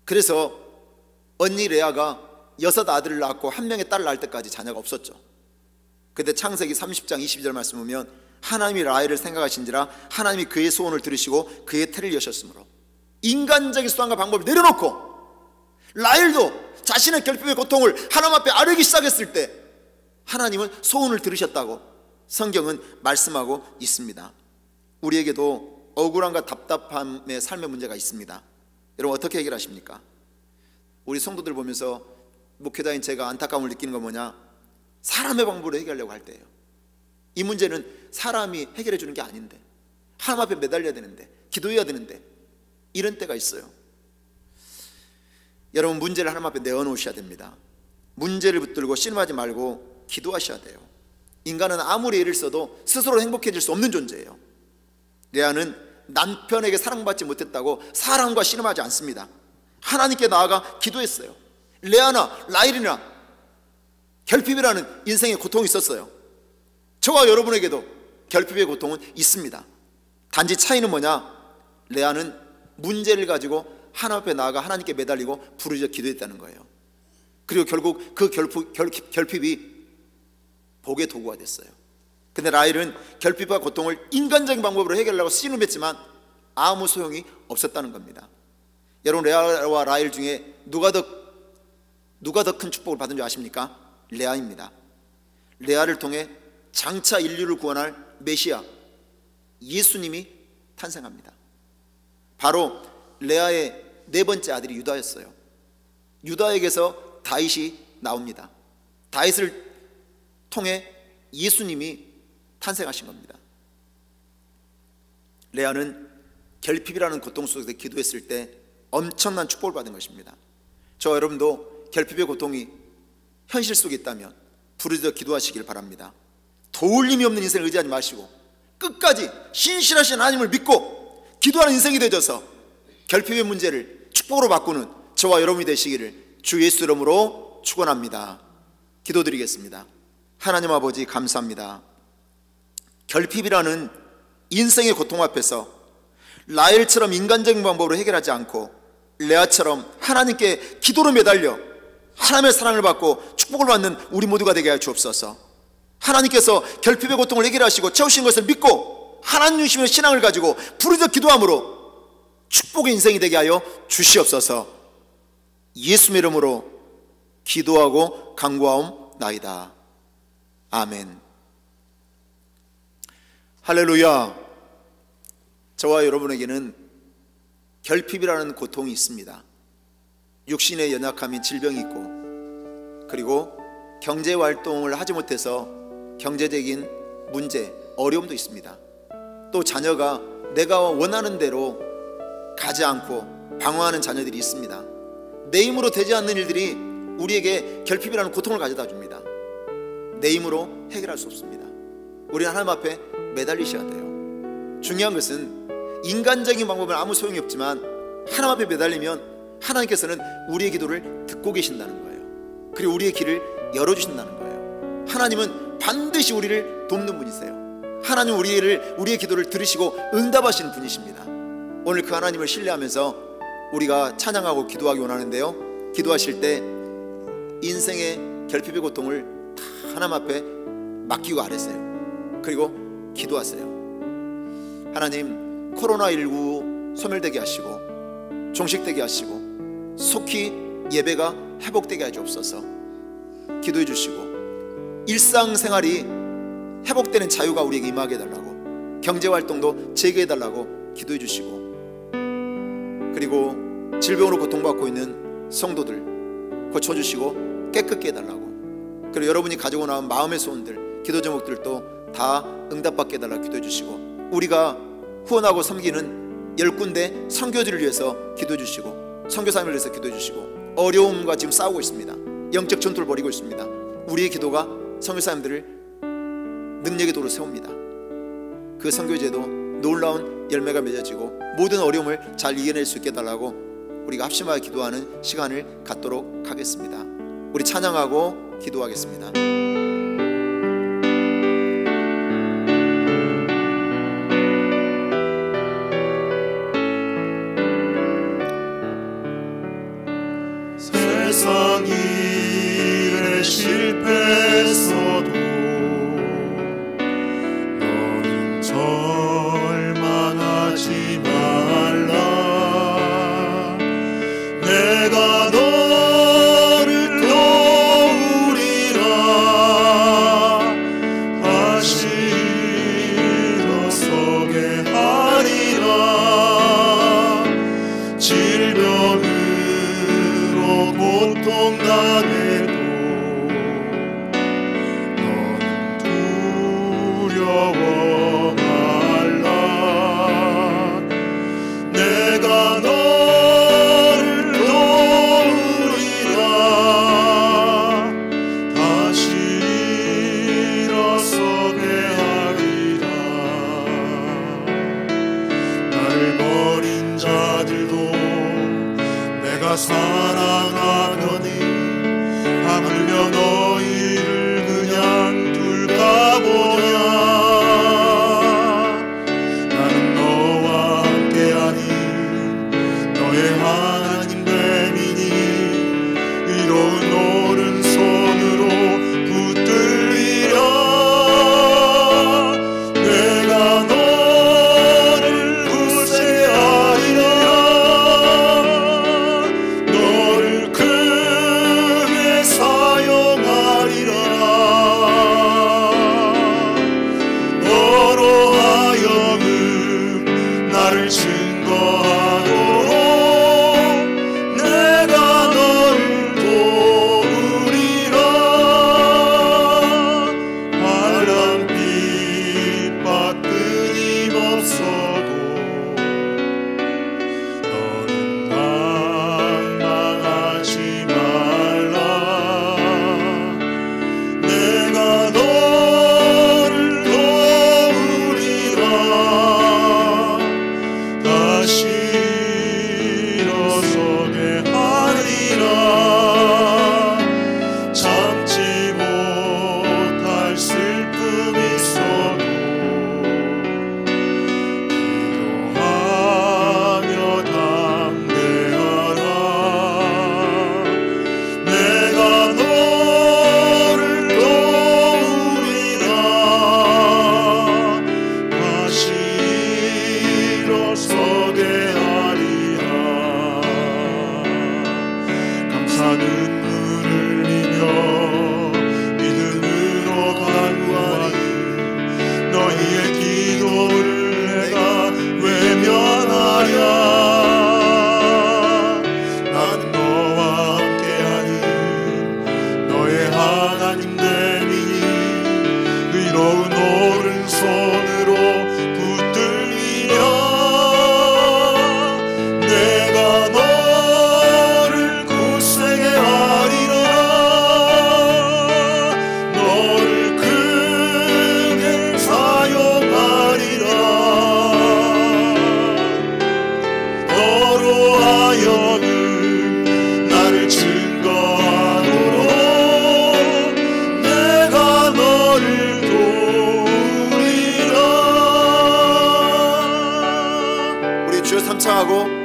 그래서 언니 레아가 6 아들을 낳고 1명의 딸을 낳을 때까지 자녀가 없었죠. 근데 창세기 30장 22절 말씀 보면 하나님이 라헬을 생각하신지라 하나님이 그의 소원을 들으시고 그의 태를 여셨으므로, 인간적인 수단과 방법을 내려놓고 라헬도 자신의 결핍의 고통을 하나님 앞에 아뢰기 시작했을 때 하나님은 소원을 들으셨다고 성경은 말씀하고 있습니다. 우리에게도 억울함과 답답함의 삶의 문제가 있습니다. 여러분, 어떻게 해결하십니까? 우리 성도들 보면서 목회자인 제가 안타까움을 느끼는 건 뭐냐? 사람의 방법으로 해결하려고 할 때예요. 이 문제는 사람이 해결해 주는 게 아닌데, 하나님 앞에 매달려야 되는데, 기도해야 되는데, 이런 때가 있어요. 여러분, 문제를 하나님 앞에 내어놓으셔야 됩니다. 문제를 붙들고 씨름하지 말고 기도하셔야 돼요. 인간은 아무리 애를 써도 스스로 행복해질 수 없는 존재예요. 레아는 남편에게 사랑받지 못했다고 사랑과 씨름하지 않습니다. 하나님께 나아가 기도했어요. 레아나 라헬이나 결핍이라는 인생의 고통이 있었어요. 저와 여러분에게도 결핍의 고통은 있습니다. 단지 차이는 뭐냐? 레아는 문제를 가지고 하나님 앞에 나아가 하나님께 매달리고 부르짖어 기도했다는 거예요. 그리고 결국 그 결핍이 복의 도구가 됐어요. 근데 라헬은 결핍과 고통을 인간적인 방법으로 해결하려고 씨름했지만 아무 소용이 없었다는 겁니다. 여러분, 레아와 라헬 중에 누가 더 큰 축복을 받은 줄 아십니까? 레아입니다. 레아를 통해 장차 인류를 구원할 메시아 예수님이 탄생합니다. 바로 레아의 4번째 아들이 유다였어요. 유다에게서 다윗이 나옵니다. 다윗을 통해 예수님이 탄생하신 겁니다. 레아는 결핍이라는 고통 속에서 기도했을 때 엄청난 축복을 받은 것입니다. 저 여러분도 결핍의 고통이 현실 속에 있다면 부르짖어 기도하시길 바랍니다. 도울림이 없는 인생을 의지하지 마시고 끝까지 신실하신 하나님을 믿고 기도하는 인생이 되어서 결핍의 문제를 축복으로 바꾸는 저와 여러분이 되시기를 주 예수 이름으로 축원합니다. 기도드리겠습니다. 하나님 아버지, 감사합니다. 결핍이라는 인생의 고통 앞에서 라헬처럼 인간적인 방법으로 해결하지 않고 레아처럼 하나님께 기도로 매달려 하나님의 사랑을 받고 축복을 받는 우리 모두가 되게 하여 주옵소서. 하나님께서 결핍의 고통을 해결하시고 채우신 것을 믿고 하나님 중심의 신앙을 가지고 부르짖어 기도함으로 축복의 인생이 되게 하여 주시옵소서. 예수의 이름으로 기도하고 간구하옵나이다. 아멘. 할렐루야. 저와 여러분에게는 결핍이라는 고통이 있습니다. 육신의 연약함인 질병이 있고, 그리고 경제활동을 하지 못해서 경제적인 문제, 어려움도 있습니다. 또 자녀가 내가 원하는 대로 가지 않고 방황하는 자녀들이 있습니다. 내 힘으로 되지 않는 일들이 우리에게 결핍이라는 고통을 가져다 줍니다. 내 힘으로 해결할 수 없습니다. 우리는 하나님 앞에 매달리셔야 돼요. 중요한 것은 인간적인 방법은 아무 소용이 없지만 하나님 앞에 매달리면 하나님께서는 우리의 기도를 듣고 계신다는 거예요. 그리고 우리의 길을 열어주신다는 거예요. 하나님은 반드시 우리를 돕는 분이세요. 하나님은 우리의 기도를 들으시고 응답하시는 분이십니다. 오늘 그 하나님을 신뢰하면서 우리가 찬양하고 기도하기 원하는데요, 기도하실 때 인생의 결핍의 고통을 다 하나님 앞에 맡기고 아뢰세요. 그리고 기도하세요. 하나님, 코로나19 소멸되게 하시고 종식되게 하시고 속히 예배가 회복되게 해 주옵소서. 기도해 주시고 일상생활이 회복되는 자유가 우리에게 임하게 해달라고, 경제활동도 재개해달라고 기도해 주시고, 그리고 질병으로 고통받고 있는 성도들 고쳐주시고 깨끗게 해달라고, 그리고 여러분이 가지고 나온 마음의 소원들, 기도 제목들도 다 응답받게 해달라고 기도해 주시고, 우리가 후원하고 섬기는 10군데 선교지를 위해서 기도해 주시고, 선교사님을 위해서 기도해 주시고, 어려움과 지금 싸우고 있습니다. 영적 전투를 벌이고 있습니다. 우리의 기도가 선교사님들을 능력의 도로 세웁니다. 그 선교제도 놀라운 열매가 맺어지고 모든 어려움을 잘 이겨낼 수 있게 해달라고 우리가 합심하여 기도하는 시간을 갖도록 하겠습니다. 우리 찬양하고 기도하겠습니다. 세상 일에 실패했어도 너는 절망하지 말라. 내가 너를 도우리라. 다시 일어서게 하리라. 질병을 고통당해도 너는 두려워 말라. 내가 너를 도우리라. 다시 일어서게 하리라. 나를 버린 자들도 내가 사랑하더니 하물며 너희를 그냥 둘까 보냐. 나는 너와 함께하니 너의 하나님 됨이니 의로운 오른손으로 붙들리라. 내가 너를 굳세게 하리라.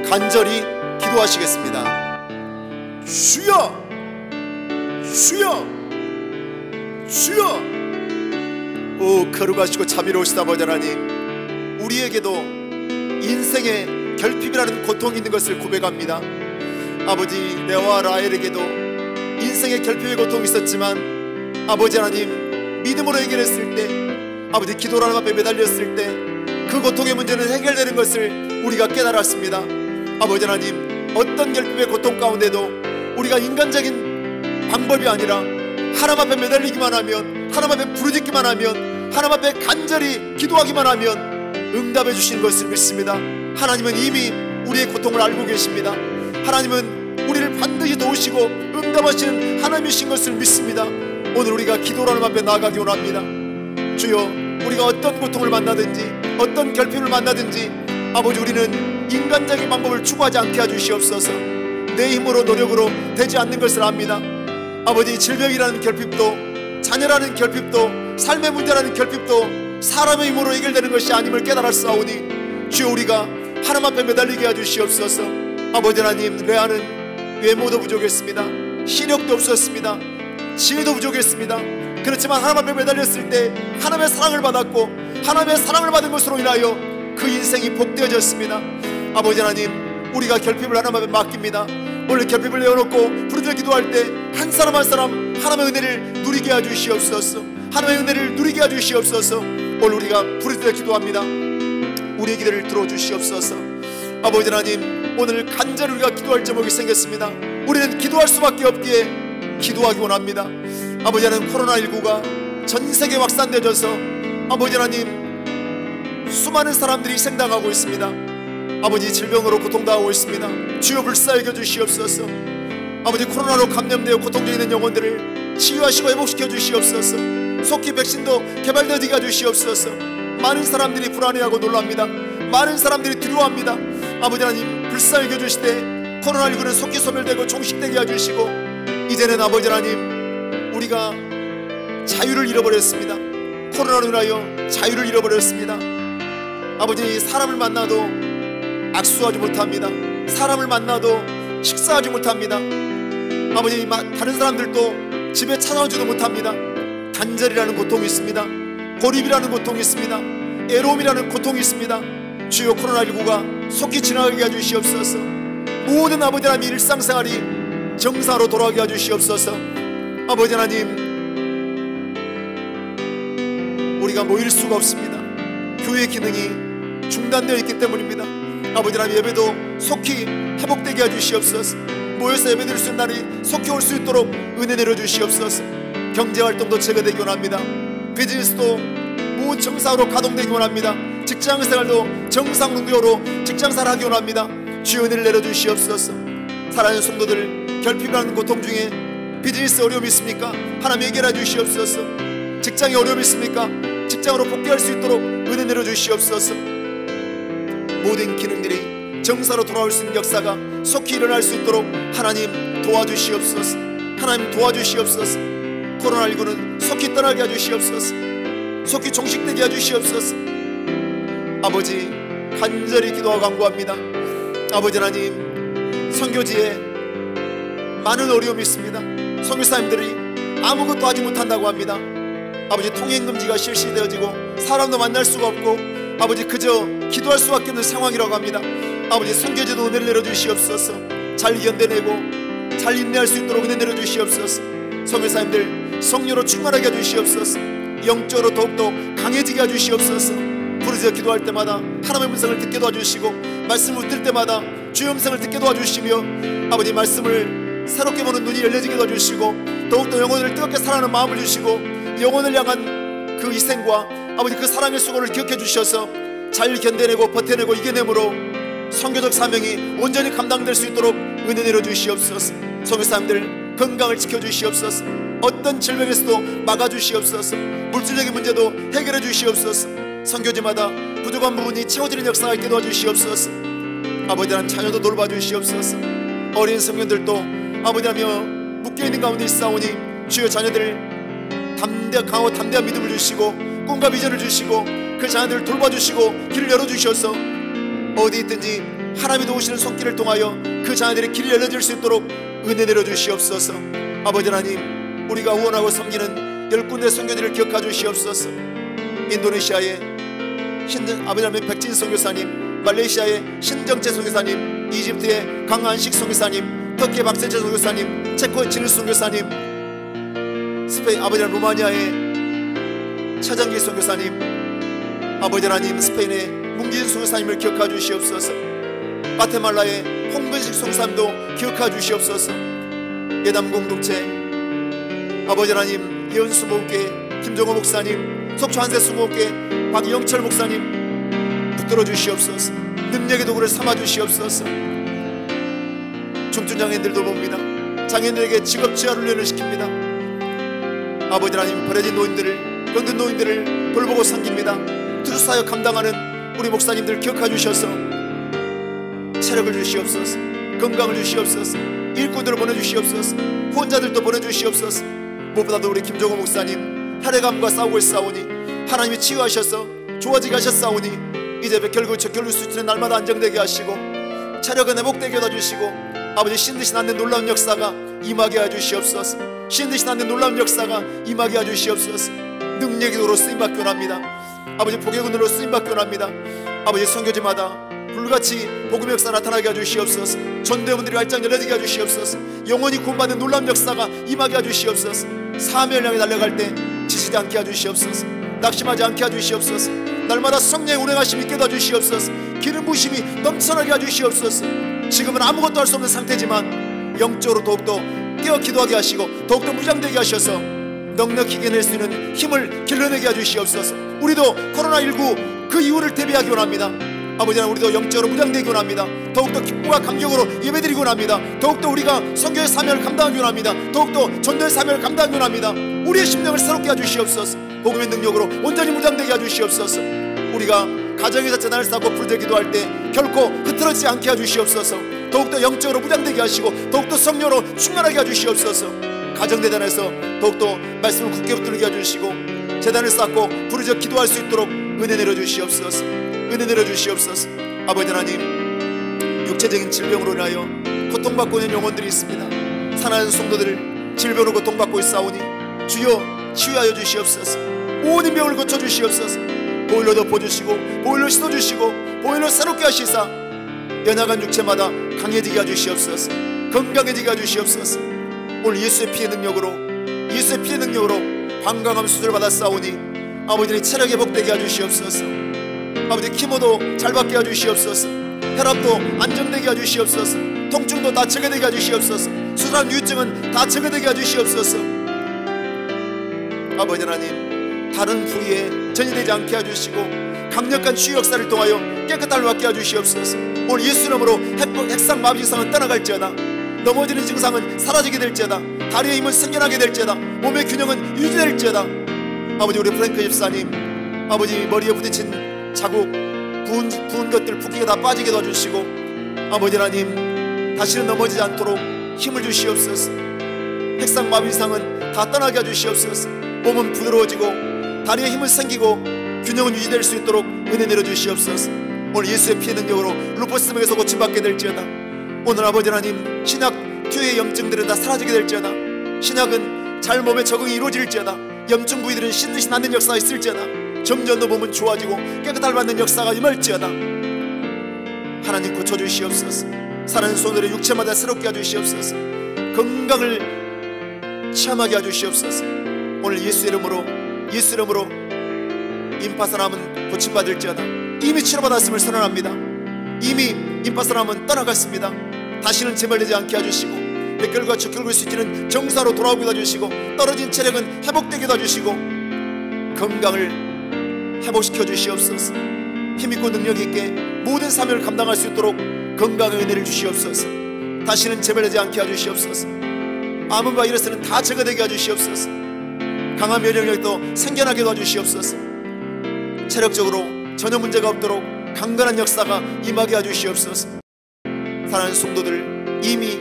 간절히 기도하시겠습니다. 주여, 주여, 주여. 오 거룩하시고 자비로우시다 아버지 하나님, 우리에게도 인생의 결핍이라는 고통이 있는 것을 고백합니다. 아버지, 내와 라헬에게도 인생의 결핍의 고통이 있었지만 아버지 하나님 믿음으로 해결했을 때, 아버지 기도라는 앞에 매달렸을 때 그 고통의 문제는 해결되는 것을 우리가 깨달았습니다. 아버지 하나님, 어떤 결핍의 고통 가운데도 우리가 인간적인 방법이 아니라 하나님 앞에 매달리기만 하면, 하나님 앞에 부르짖기만 하면, 하나님 앞에 간절히 기도하기만 하면 응답해 주시는 것을 믿습니다. 하나님은 이미 우리의 고통을 알고 계십니다. 하나님은 우리를 반드시 도우시고 응답하시는 하나님이신 것을 믿습니다. 오늘 우리가 기도로 하나님 앞에 나아가기 원합니다. 주여, 우리가 어떤 고통을 만나든지 어떤 결핍을 만나든지 아버지, 우리는 인간적인 방법을 추구하지 않게 해주시옵소서. 내 힘으로 노력으로 되지 않는 것을 압니다. 아버지, 질병이라는 결핍도, 자녀라는 결핍도, 삶의 문제라는 결핍도 사람의 힘으로 해결되는 것이 아님을 깨달았사오니 주여, 우리가 하나님 앞에 매달리게 해주시옵소서. 아버지 하나님, 레아는 외모도 부족했습니다. 시력도 없었습니다. 지혜도 부족했습니다. 그렇지만 하나님 앞에 매달렸을 때 하나님의 사랑을 받았고, 하나님의 사랑을 받은 것으로 인하여 그 인생이 복되어졌습니다. 아버지 하나님, 우리가 결핍을 하나님 앞에 맡깁니다. 오늘 결핍을 내어놓고 부르짖어 기도할 때 한 사람 한 사람 하나님의 은혜를 누리게 해주시옵소서. 하나님의 은혜를 누리게 해주시옵소서. 오늘 우리가 부르짖어 기도합니다. 우리의 기도를 들어주시옵소서. 아버지 하나님, 오늘 간절히 우리가 기도할 제목이 생겼습니다. 우리는 기도할 수밖에 없기에 기도하기 원합니다. 아버지 하나님, 코로나19가 전 세계에 확산되어져서 아버지 하나님, 수많은 사람들이 희생당하고 있습니다. 아버지, 질병으로 고통당하고 있습니다. 주여, 불사여 주시옵소서. 아버지, 코로나로 감염되어 고통 중에 있는 영혼들을 치유하시고 회복시켜 주시옵소서. 속히 백신도 개발되게 해주시옵소서. 많은 사람들이 불안해하고 놀랍니다. 많은 사람들이 두려워합니다. 아버지 하나님, 불쌍히 여겨주시되 코로나19는 속히 소멸되고 종식되게 해주시고, 이제는 아버지 하나님, 우리가 자유를 잃어버렸습니다. 코로나로 인하여 자유를 잃어버렸습니다. 아버지, 사람을 만나도 악수하지 못합니다. 사람을 만나도 식사하지 못합니다. 아버지, 다른 사람들도 집에 찾아오지도 못합니다. 단절이라는 고통이 있습니다. 고립이라는 고통이 있습니다. 애로움이라는 고통이 있습니다. 주여, 코로나19가 속히 지나가게 해주시옵소서. 모든 아버지 하나님 일상생활이 정상으로 돌아가게 해주시옵소서. 아버지 하나님, 우리가 모일 수가 없습니다. 교회 기능이 중단되어 있기 때문입니다. 아버지 하나님, 예배도 속히 회복되게 해주시옵소서. 모여서 예배드릴 수 있는 날이 속히 올 수 있도록 은혜 내려주시옵소서. 경제활동도 재개되기 원합니다. 비즈니스도 모든 정상으로 가동되기 원합니다. 직장생활도 정상 능력으로 직장생활 하기 원합니다. 주여, 은혜를 내려주시옵소서. 사랑하는 성도들, 결핍이라는 고통 중에 비즈니스 어려움이 있습니까? 하나님 해결해 주시옵소서. 직장에 어려움이 있습니까? 직장으로 복귀할 수 있도록 은혜 내려주시옵소서. 모든 기능들이 정사로 돌아올 수 있는 역사가 속히 일어날 수 있도록 하나님 도와주시옵소서. 하나님 도와주시옵소서. 코로나19는 속히 떠나게 해주시옵소서. 속히 종식되게 해주시옵소서. 아버지, 간절히 기도하고 간구합니다. 아버지 하나님, 선교지에 많은 어려움이 있습니다. 선교사님들이 아무것도 하지 못한다고 합니다. 아버지, 통행금지가 실시되어지고 사람도 만날 수가 없고 아버지, 그저 기도할 수밖에 없는 상황이라고 합니다. 아버지, 선교지도 은혜를 내려주시옵소서. 잘 견뎌내고 잘 인내할 수 있도록 은혜 내려주시옵소서. 선교사님들 성령으로 충만하게 해주시옵소서. 영적으로 더욱더 강해지게 해주시옵소서. 부르짖어 기도할 때마다 하나님의 음성을 듣게 도와주시고, 말씀을 들을 때마다 주의 음성을 듣게 도와주시며, 아버지, 말씀을 새롭게 보는 눈이 열려지게 도와주시고, 더욱더 영혼을 뜨겁게 사랑하는 마음을 주시고, 영혼을 향한 그 희생과 아버지 그 사랑의 수고를 기억해 주셔서 잘 견뎌내고 버텨내고 이겨내므로 선교적 사명이 온전히 감당될 수 있도록 은혜 내려주시옵소서. 선교사님들 건강을 지켜주시옵소서. 어떤 질병에서도 막아주시옵소서. 물질적인 문제도 해결해 주시옵소서. 선교지마다 부족한 부분이 채워지는 역사가 있게 도와주시옵소서. 아버지 하나님, 자녀도 돌봐주시옵소서. 어린 성년들도 아버지 하며 묶여있는 가운데 있사오니 주여, 자녀들 강하고 담대한 믿음을 주시고 꿈과 비전을 주시고 그 자녀들을 돌봐주시고 길을 열어주셔서 어디 있든지 하나님이 도우시는 손길을 통하여 그 자녀들의 길이 열려질 수 있도록 은혜 내려주시옵소서. 아버지 하나님, 우리가 후원하고 섬기는 10군데 선교지를 기억해 주시옵소서. 인도네시아의 아버지 하나님 백진 선교사님, 말레이시아의 신정재 선교사님, 이집트의 강한식 선교사님, 터키의 박세재 선교사님, 체코의 진우 선교사님, 스페인 아버지 하나님 로마니아의 차장기 선교사님, 아버지 하나님, 스페인의 문기인 송사님을 기억하 주시옵소서. 과테말라의 홍근식 송사님도 기억하 주시옵소서. 예담 공동체 아버지 하나님, 예언수 목회 김종호 목사님, 속초 한세 수목회 박영철 목사님 붙들어 주시옵소서. 능력의 도구를 삼아 주시옵소서. 중증 장애인들도 봅니다. 장애인들에게 직업 지하 훈련을 시킵니다. 아버지 하나님, 버려진 노인들을, 병든 노인들을 돌보고 섬깁니다. 투수사역 감당하는 우리 목사님들 기억하 주셔서 체력을 주시옵소서. 건강을 주시옵소서. 일꾼들을 보내주시옵소서. 후원자들도 보내주시옵소서. 무엇보다도 우리 김종호 목사님 혈액암과 싸우고 있사오니 하나님이 치유하셔서 좋아지게 하셨사오니 이제 백혈구체 결루수치는 날마다 안정되게 하시고 체력은 회복되게 해주시고 아버지 신듯이 낫는 놀라운 역사가 임하게 해주시옵소서. 신듯이 낫는 놀라운 역사가 임하게 해주시옵소서. 능력의 도로 쓰임받기 원합니다. 아버지 복의군으로 쓰임받기 원합니다. 아버지 선교지마다 불같이 복음의 역사 나타나게 해주시옵소서. 전도회원들이 활짝 열려지게 해주시옵소서. 영원히 구원받는 놀라운 역사가 임하게 해주시옵소서. 사명을 향해 달려갈 때 지치지 않게 해주시옵소서. 낙심하지 않게 해주시옵소서. 날마다 성령의 운행하심이 있게 해주시옵소서. 기름 부심이 넘쳐나게 해주시옵소서. 지금은 아무것도 할 수 없는 상태지만 영적으로 더욱더 깨어 기도하게 하시고 더욱더 무장되게 하셔서 넉넉히 이겨낼 수 있는 힘을 길러내게 해주시옵소서. 우리도 코로나19 그 이후를 대비하기 원합니다. 아버지 하나님, 우리도 영적으로 무장되기 원합니다. 더욱더 기쁨과 감격으로 예배드리기 원합니다. 더욱더 우리가 선교의 사명을 감당하기 원합니다. 더욱더 전도의 사명을 감당하기 원합니다. 우리의 심령을 새롭게 해주시옵소서. 복음의 능력으로 온전히 무장되게 해주시옵소서. 우리가 가정에서 재난을 쌓고 불들 기도할 때 결코 흐트러지지 않게 해주시옵소서. 더욱더 영적으로 무장되게 하시고 더욱더 성령으로 충만하게 해주시옵소서. 가정대단에서 더욱더 말씀을 굳게 붙들게 해주시고 재단을 쌓고 부르짖어 기도할 수 있도록 은혜 내려주시옵소서. 은혜 내려주시옵소서. 아버지 하나님, 육체적인 질병으로 인하여 고통받고 있는 영혼들이 있습니다. 사랑하는 성도들 질병으로 고통받고 있사오니 주여 치유하여 주시옵소서. 모든 병을 고쳐주시옵소서. 보일러 덮어주시고 보일러 씻어주시고 보일러 새롭게 하시사 연약한 육체마다 강해지게 해주시옵소서. 건강해지게 해주시옵소서. 오늘 예수의 피의 능력으로 방광암 수술을 받았사오니 아버지의 체력 회복되게 해주시옵소서. 아버지 키모도 잘 받게 해주시옵소서. 혈압도 안정되게 해주시옵소서. 통증도 다 제거되게 해주시옵소서. 수술한 유증은 다 제거되게 해주시옵소서. 아버지 하나님, 다른 부위에 전이되지 않게 해주시고 강력한 치유 역사를 통하여 깨끗함을 받게 해주시옵소서. 오늘 예수 이름으로 핵상 마비 증상은 떠나갈지어다. 넘어지는 증상은 사라지게 될지어다. 다리의 힘은 생겨나게 될지어다. 몸의 균형은 유지될지어다. 아버지, 우리 프랭크 집사님 아버지 머리에 부딪힌 자국, 부은 것들 붓기가 다 빠지게 도와주시고 아버지 하나님, 다시는 넘어지지 않도록 힘을 주시옵소서. 핵상마비 이상은 다 떠나게 해주시옵소서. 몸은 부드러워지고 다리에 힘은 생기고 균형은 유지될 수 있도록 은혜 내려주시옵소서. 오늘 예수의 피의 능력으로 루퍼스병에서 고침받게 될지어다. 오늘 아버지 하나님, 신약 투여의 염증들은 다 사라지게 될지어다. 신약은 잘 몸에 적응이 이루어질지어다. 염증 부위들은 신듯이 낫는 역사가 있을지어다. 점점 더 몸은 좋아지고 깨끗함을 받는 역사가 임할지어다. 하나님 고쳐주시옵소서. 사는 손으로 육체마다 새롭게 해주시옵소서. 건강을 체험하게 해주시옵소서. 오늘 예수 이름으로 임파선암은 고침받을지어다. 이미 치료받았음을 선언합니다. 이미 임파선암은 떠나갔습니다. 다시는 재발되지 않게 해주시고 백혈과 적혈구의 수치는 정상으로 돌아오게 해주시고 떨어진 체력은 회복되게 해주시고 건강을 회복시켜 주시옵소서. 힘있고 능력있게 모든 사명을 감당할 수 있도록 건강의 은혜를 주시옵소서. 다시는 재발되지 않게 해주시옵소서. 암은 바이러스는 다 제거되게 해주시옵소서. 강한 면역력도 생겨나게 도와주시옵소서. 체력적으로 전혀 문제가 없도록 강건한 역사가 임하게 해주시옵소서. 사랑하는 성도들, 이미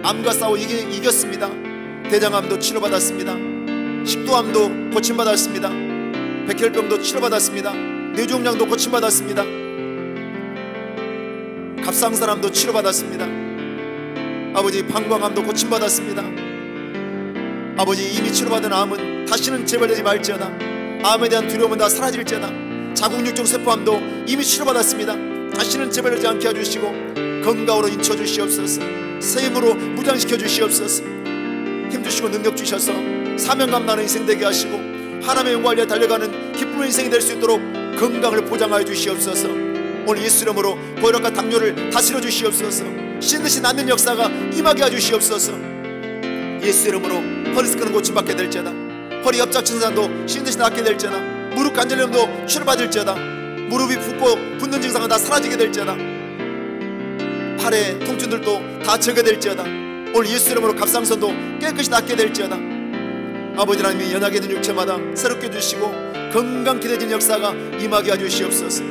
암과 싸워 이겼습니다. 대장암도 치료받았습니다. 식도암도 고침받았습니다. 백혈병도 치료받았습니다. 뇌종양도 고침받았습니다. 갑상선암도 치료받았습니다. 아버지 방광암도 고침받았습니다. 아버지, 이미 치료받은 암은 다시는 재발되지 말지어다. 암에 대한 두려움은 다 사라질지어다. 자궁육종 세포암도 이미 치료받았습니다. 다시는 재발되지 않게 해주시고 건강으로 인쳐주시옵소서. 새 힘으로 무장시켜 주시옵소서. 힘주시고 능력 주셔서 사명 감당하는 인생 되게 하시고 하나님의 영광을 위해 달려가는 기쁨의 인생이 될 수 있도록 건강을 보장하여 주시옵소서. 오늘 예수 이름으로 고혈압과 당뇨를 다스려 주시옵소서. 신듯이 낫는 역사가 임하게 해주시옵소서. 예수 이름으로 허리 스크는 고침받게 될지어다. 허리 협착 증상도 신듯이 낫게 될지어다. 무릎 관절염도 치료받을지어다. 무릎이 붓고 붓는 증상은 다 사라지게 될지어다. 팔의 통증들도 다 제거될지어다. 오늘 예수 이름으로 갑상선도 깨끗이 낫게 될지어다. 아버지 하나님이 연약해 있는 육체마다 새롭게 해주시고 건강케 되진 역사가 임하게 해주시옵소서.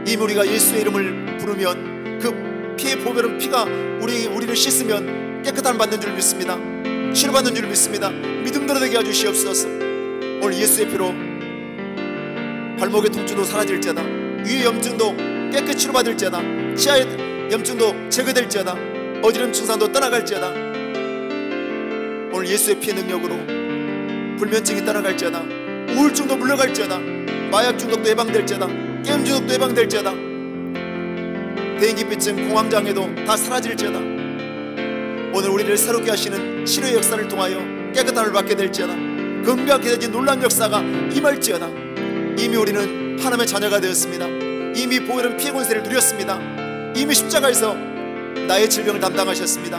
이미 우리가 예수의 이름을 부르면 그 피의 보배로운 피가 우리를 씻으면 깨끗함을 받는 줄 믿습니다. 치료받는 줄 믿습니다. 믿음대로 되게 해주시옵소서. 오늘 예수의 피로 발목의 통증도 사라질지어다. 위의 염증도 깨끗이 치료받을지어다. 치아의 염증도 제거될지어다. 어지럼 증상도 떠나갈지어다. 오늘 예수의 피의 능력으로 불면증이 떠나갈지어다. 우울증도 물러갈지어다. 마약 중독도 예방될지어다. 게임 중독도 예방될지어다. 대인기피증, 공황장애도 다 사라질지어다. 오늘 우리를 새롭게 하시는 치료의 역사를 통하여 깨끗함을 받게 될지어다. 건강하게 되진 놀라운 역사가 임할지어다. 이미 우리는 하나님의 자녀가 되었습니다. 이미 보혈은 피의 권세를 누렸습니다. 이미 십자가에서 나의 질병을 담당하셨습니다.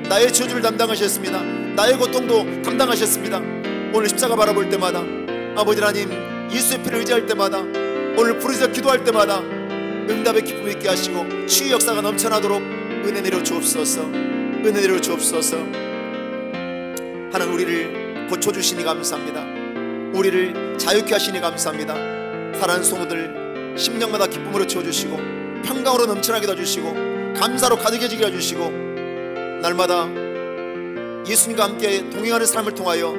나의 저주를 담당하셨습니다. 나의 고통도 담당하셨습니다. 오늘 십자가 바라볼 때마다 아버지 하나님 예수의 피를 의지할 때마다 오늘 부르짖어 기도할 때마다 응답의 기쁨 있게 하시고 치유 역사가 넘쳐나도록 은혜 내려 주옵소서. 은혜 내려 주옵소서. 하나님 우리를 고쳐주시니 감사합니다. 우리를 자유케 하시니 감사합니다. 사랑하는 성도들 심령마다 기쁨으로 채워주시고 평강으로 넘쳐나게 해주시고 감사로 가득해지게 해주시고 날마다 예수님과 함께 동행하는 삶을 통하여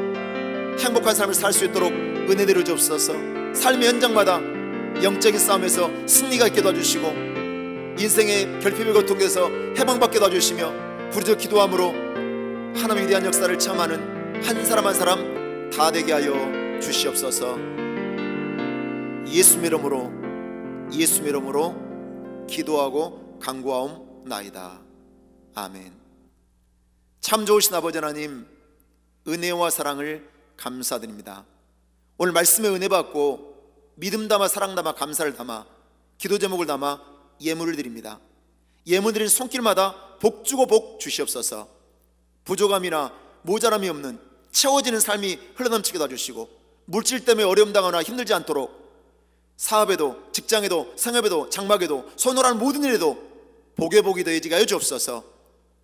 행복한 삶을 살 수 있도록 은혜 내려 주옵소서. 삶의 현장마다 영적인 싸움에서 승리가 있게 도와주시고 인생의 결핍의 고통에서 해방받게 도와주시며 부르짖어 기도함으로 하나님의 위대한 역사를 체험하는 한 사람 한 사람 다 되게 하여 주시옵소서. 예수 이름으로 기도하고 간구하옵나이다. 아멘. 참 좋으신 아버지 하나님 은혜와 사랑을 감사드립니다. 오늘 말씀의 은혜 받고 믿음 담아 사랑 담아 감사를 담아 기도 제목을 담아 예물을 드립니다. 예물 드리는 손길마다 복 주고 복 주시옵소서. 부족함이나 모자람이 없는 채워지는 삶이 흘러넘치게 도와주시고 물질 때문에 어려움 당하거나 힘들지 않도록 사업에도 직장에도 생업에도 장막에도 손으로 모든 일에도 복의 복이 더해지게 하여 주옵소서.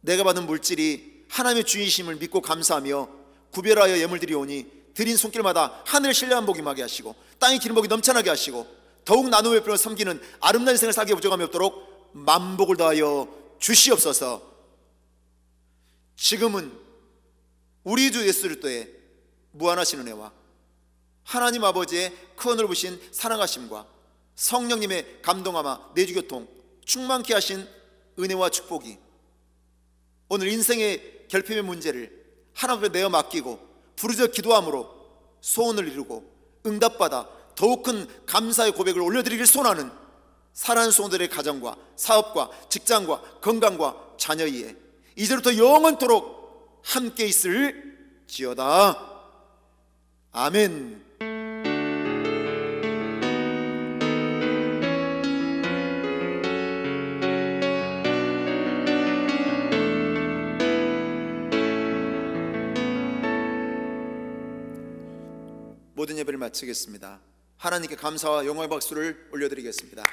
내가 받은 물질이 하나님의 주인심을 믿고 감사하며 구별하여 예물 드리오니 드린 손길마다 하늘의 신뢰한 복이 임하게 하시고 땅의 기름 복이 넘쳐나게 하시고 더욱 나누어 베풀어 섬기는 아름다운 인생을 살게 부족함이 없도록 만복을 더하여 주시옵소서. 지금은 우리 주 예수 그리스도의 무한하신 은혜와 하나님 아버지의 큰 은혜를 부신 사랑하심과 성령님의 감동함과 내주교통 충만케 하신 은혜와 축복이 오늘 인생의 결핍의 문제를 하나님 앞에 내어 맡기고 부르짖어 기도함으로 소원을 이루고 응답받아 더욱 큰 감사의 고백을 올려드리길 소원하는 사랑하는 성도들의 가정과 사업과 직장과 건강과 자녀의 이제부터 영원토록 함께 있을지어다. 아멘. 모든 예배를 마치겠습니다. 하나님께 감사와 영광의 박수를 올려드리겠습니다.